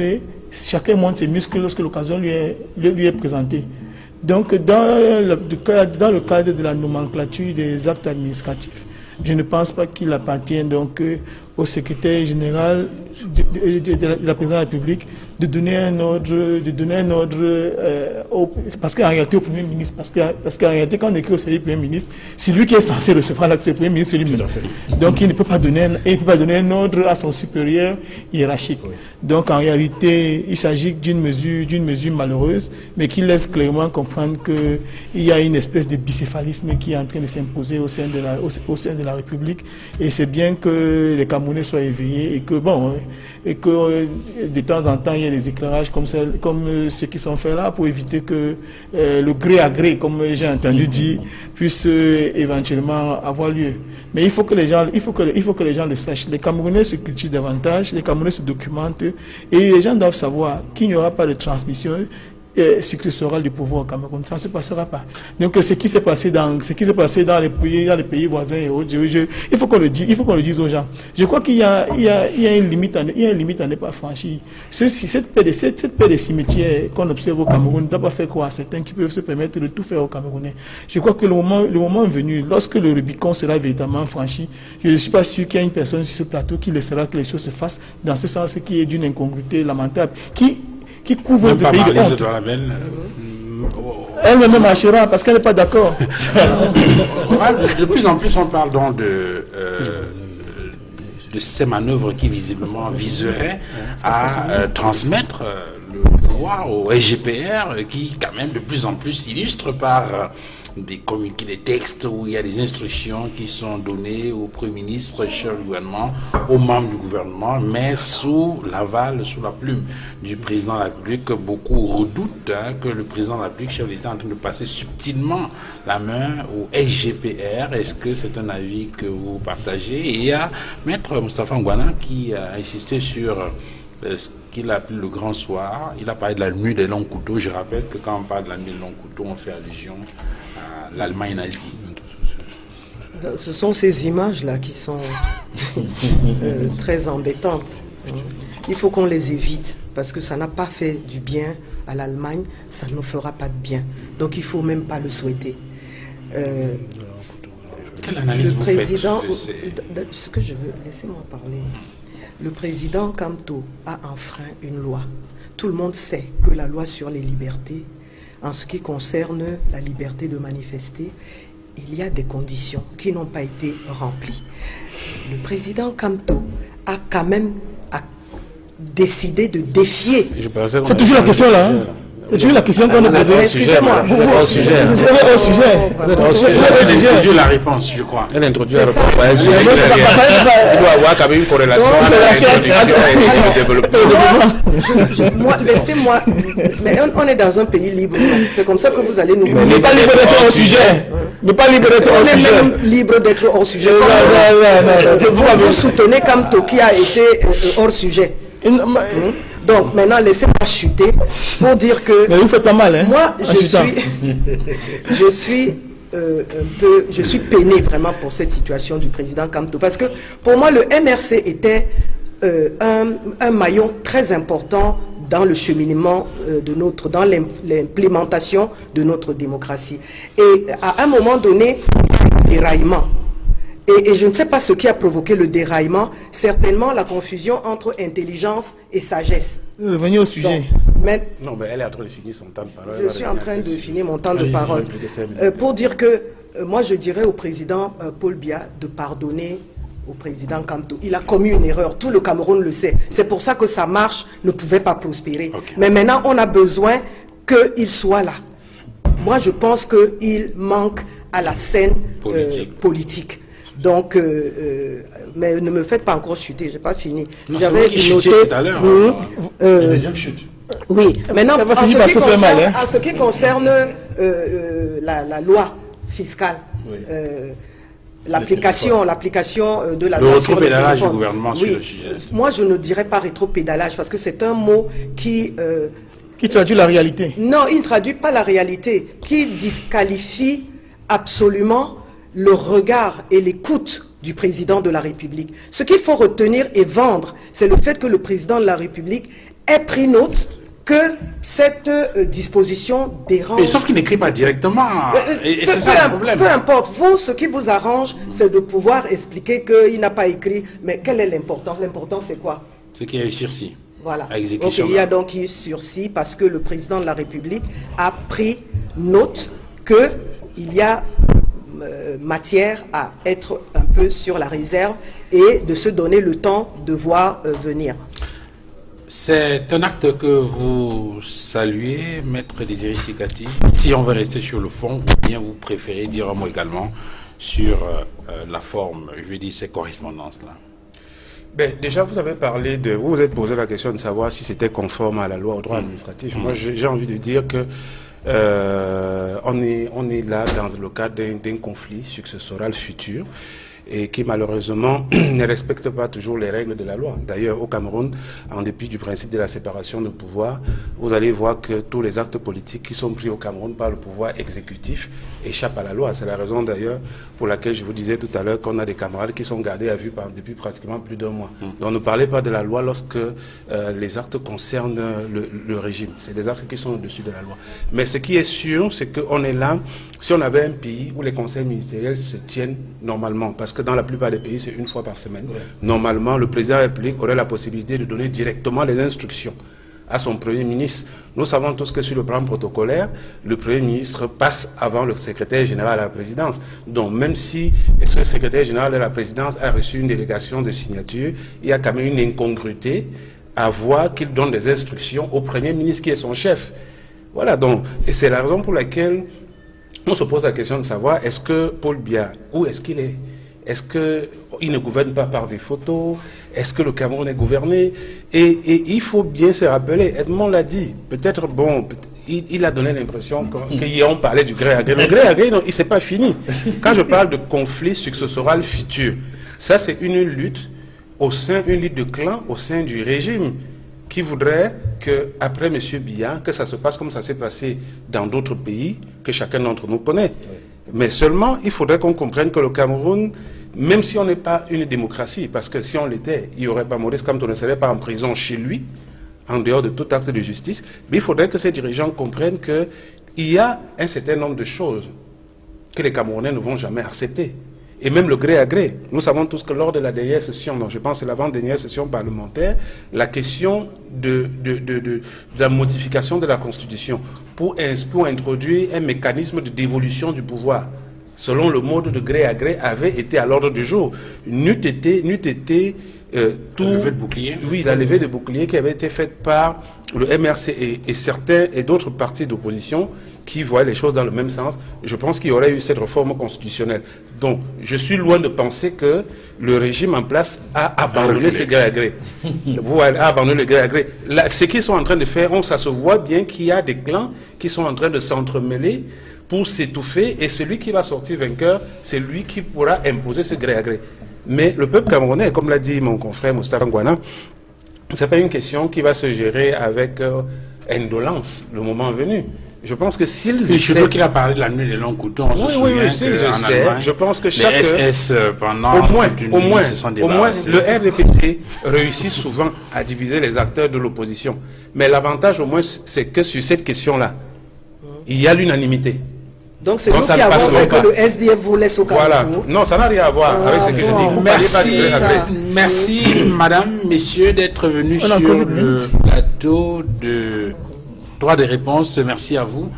ses muscles lorsque l'occasion lui est présentée. Donc, dans le cadre de la nomenclature des actes administratifs, je ne pense pas qu'il appartient donc au secrétaire général de la présidence de la République de donner un ordre, parce qu'en réalité au Premier ministre, parce qu'en réalité quand on écrit au service du Premier ministre, c'est lui qui est censé recevoir l'acte, c'est le Premier ministre lui-même. Donc il ne peut pas donner un ordre à son supérieur hiérarchique. Oui. Donc en réalité, il s'agit d'une mesure malheureuse, mais qui laisse clairement comprendre qu'il y a une espèce de bicéphalisme qui est en train de s'imposer au sein de la République, et c'est bien que les Camerounais soient éveillés et que de temps en temps il y ait des éclairages comme ceux qui sont faits là pour éviter que le gré à gré, comme j'ai entendu dire, puisse éventuellement avoir lieu. Mais il faut que les gens le sachent. Les Camerounais se cultivent davantage, les Camerounais se documentent, et les gens doivent savoir qu'il n'y aura pas de transmission successorale du pouvoir au Cameroun. Ça ne se passera pas. Donc ce qui s'est passé dans les pays voisins et autres, il faut qu'on le dise aux gens. Je crois qu'il y a une limite à ne pas franchir. Cette paix des cimetières qu'on observe au Cameroun ne doit pas faire croire à certains qui peuvent se permettre de tout faire aux Camerounais. Je crois que le moment est venu, lorsque le Rubicon sera véritablement franchi, je ne suis pas sûr qu'il y ait une personne sur ce plateau qui laissera que les choses se fassent dans ce sens qui est d'une incongruité lamentable, qui couvre le pays de honte. Elle-même marchera parce qu'elle n'est pas d'accord. De plus en plus, on parle donc de ces manœuvres qui visiblement viseraient à transmettre le pouvoir au SGPR qui quand même de plus en plus s'illustre par des communiqués, des textes où il y a des instructions qui sont données au Premier ministre, chef du gouvernement, aux membres du gouvernement, mais sous l'aval, sous la plume du président de la République, que beaucoup redoutent que le président de la République, chef d'État, est en train de passer subtilement la main au SGPR. Est-ce que c'est un avis que vous partagez? Et il y a Maître Moustapha Ngouana qui a insisté sur ce qu'il a appelé le grand soir. Il a parlé de la nuit des longs couteaux. Je rappelle que quand on parle de la nuit des longs couteaux, on fait allusion à l'Allemagne nazie. Ce sont ces images-là qui sont très embêtantes. Il faut qu'on les évite parce que ça n'a pas fait du bien à l'Allemagne, ça ne nous fera pas de bien. Donc il ne faut même pas le souhaiter. Quelle analyse vous faites de ce que je veux, laissez-moi parler. Le président Kamto a enfreint une loi. Tout le monde sait que la loi sur les libertés, en ce qui concerne la liberté de manifester, il y a des conditions qui n'ont pas été remplies. Le président Kamto a quand même décidé de défier. C'est toujours la question là. C'est toujours la question qu'on a posée. Excusez-moi. Vous êtes au sujet. Elle introduit la réponse, je crois. Elle introduit la réponse. Il doit avoir quand même une corrélation avec le développement. Laissez-moi. Mais on est dans un pays libre. C'est comme ça que vous allez nous... On n'est pas libre d'être hors sujet. On n'est pas libre d'être hors sujet. On est même libre d'être hors sujet. Vous soutenez Kamto qui a été hors sujet. Donc maintenant laissez-moi chuter pour dire que... Mais vous faites pas mal, hein? Moi je suis peiné vraiment pour cette situation du président Kamto parce que pour moi le MRC était un maillon très important dans le cheminement dans l'implémentation de notre démocratie. Et à un moment donné, il y a eu un déraillement. Et je ne sais pas ce qui a provoqué le déraillement, certainement la confusion entre intelligence et sagesse. Revenez au sujet. Non, mais elle est en train de finir son temps de parole. Je suis en train de finir mon temps de parole. Pour dire que moi je dirais au président Paul Biya de pardonner au président Kamto. Il a commis une erreur, tout le Cameroun le sait. C'est pour ça que sa marche ne pouvait pas prospérer. Okay. Mais maintenant on a besoin qu'il soit là. Moi je pense qu'il manque à la scène politique. Donc, mais ne me faites pas encore chuter, je n'ai pas fini. J'avais noté tout à l'heure. Deuxième chute. Oui, maintenant, en ce qui concerne la loi fiscale, oui. L'application de la loi sur le rétropédalage du gouvernement sur le sujet. Moi, je ne dirais pas rétropédalage parce que c'est un mot qui traduit la réalité. Non, il ne traduit pas la réalité, qui disqualifie absolument le regard et l'écoute du président de la République. Ce qu'il faut retenir et vendre, c'est le fait que le président de la République ait pris note que cette disposition dérange. Mais sauf qu'il n'écrit pas directement. Et c'est ça le problème. Peu importe. Vous, ce qui vous arrange, c'est de pouvoir expliquer qu'il n'a pas écrit. Mais quelle est l'importance? L'importance, c'est quoi? C'est qu'il y a eu sursis. Voilà. Donc, il y a donc eu sursis parce que le président de la République a pris note qu'il y a matière à être un peu sur la réserve et de se donner le temps de voir venir. C'est un acte que vous saluez, Maître Désiré Sikati. Si on veut rester sur le fond, ou bien vous préférez dire un mot également sur la forme, je veux dire ces correspondances-là. Ben, déjà, vous avez parlé de... Vous vous êtes posé la question de savoir si c'était conforme à la loi au droit administratif. Moi, j'ai envie de dire que on est là dans le cadre d'un conflit successoral futur et qui malheureusement ne respecte pas toujours les règles de la loi. D'ailleurs, au Cameroun, en dépit du principe de la séparation de pouvoir, vous allez voir que tous les actes politiques qui sont pris au Cameroun par le pouvoir exécutif échappent à la loi. C'est la raison d'ailleurs pour laquelle je vous disais tout à l'heure qu'on a des camarades qui sont gardés à vue depuis pratiquement plus d'un mois. Donc ne parlez pas de la loi lorsque les actes concernent le régime. C'est des actes qui sont au-dessus de la loi. Mais ce qui est sûr, c'est qu'on est là, si on avait un pays où les conseils ministériels se tiennent normalement, parce que dans la plupart des pays, c'est une fois par semaine, normalement, le président de la République aurait la possibilité de donner directement les instructions à son Premier ministre. Nous savons tous que sur le plan protocolaire, le Premier ministre passe avant le secrétaire général de la présidence. Donc même si ce secrétaire général de la présidence a reçu une délégation de signature, il y a quand même une incongruité à voir qu'il donne des instructions au Premier ministre qui est son chef. Voilà, donc, et c'est la raison pour laquelle on se pose la question de savoir, est-ce que Paul Biya, où est-ce qu'il est? Est-ce qu'il ne gouverne pas par des photos? Est-ce que le Cameroun est gouverné? Et il faut bien se rappeler, Edmond l'a dit, peut-être, bon, il a donné l'impression qu'on parlait du gré à gré. Le gré à gré, non, il s'est pas fini. Quand je parle de conflit successoral futur, ça c'est une lutte une lutte de clan au sein du régime qui voudrait que, après M. Biya, que ça se passe comme ça s'est passé dans d'autres pays que chacun d'entre nous connaît. Mais seulement, il faudrait qu'on comprenne que le Cameroun, même si on n'est pas une démocratie, parce que si on l'était, il n'y aurait pas Maurice Kamto ne serait pas en prison chez lui, en dehors de tout acte de justice, mais il faudrait que ces dirigeants comprennent qu'il y a un certain nombre de choses que les Camerounais ne vont jamais accepter. Et même le gré à gré. Nous savons tous que lors de la dernière session, donc je pense que c'est l'avant-dernière session parlementaire, la question de la modification de la Constitution pour introduire un mécanisme de dévolution du pouvoir, selon le mode de gré à gré, avait été à l'ordre du jour. N'eût été tout... La levée de bouclier. Oui, la levée de bouclier qui avait été faite par le MRC et certains et d'autres partis d'opposition qui voient les choses dans le même sens. Je pense qu'il y aurait eu cette réforme constitutionnelle. Donc, je suis loin de penser que le régime en place a abandonné ce gré à gré. A abandonné le gré à gré. Ce qu'ils sont en train de faire, ça se voit bien qu'il y a des clans qui sont en train de s'entremêler pour s'étouffer, et celui qui va sortir vainqueur, c'est lui qui pourra imposer ce gré à gré. Mais le peuple camerounais, comme l'a dit mon confrère Moustapha Ngouana, ce n'est pas une question qui va se gérer avec indolence le moment venu. Je pense que s'ils essaient... Surtout qu'il a parlé de la nuit des longs couteaux. Oui, je sais. Je pense que chaque... Les SS, pendant au moins, le RDPC réussit souvent à diviser les acteurs de l'opposition. Mais l'avantage, au moins, c'est que sur cette question-là, il y a l'unanimité. Donc c'est nous qui avons fait que le SDF vous laisse au Cameroun. Voilà. Non, ça n'a rien à voir avec ce que je dis. Merci, madame, messieurs, d'être venus sur le plateau de Droit des réponses. Merci à vous.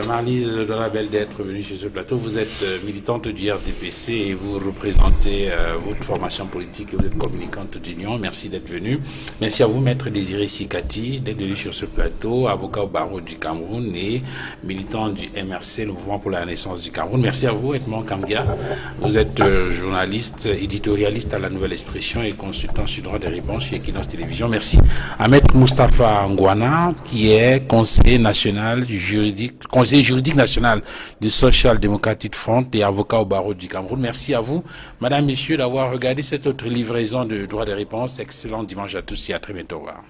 Marlise Dorabel d'être venue sur ce plateau. Vous êtes militante du RDPC et vous représentez votre formation politique et vous êtes communicante d'Union. Merci d'être venue. Merci à vous, Maître Désiré Sikati, d'être venu sur ce plateau, avocat au barreau du Cameroun et militant du MRC, le Mouvement pour la Renaissance du Cameroun. Merci à vous, Edmond Kamgia. Vous êtes journaliste, éditorialiste à La Nouvelle Expression et consultant sur Droit des réponses sur Equinox Télévision. Merci à Maître Moustapha Ngouana, qui est conseiller juridique national du Social Democratic Front et avocat au barreau du Cameroun. Merci à vous, madame, messieurs, d'avoir regardé cette autre livraison de Droit des réponses. Excellent dimanche à tous et à très bientôt. Au revoir.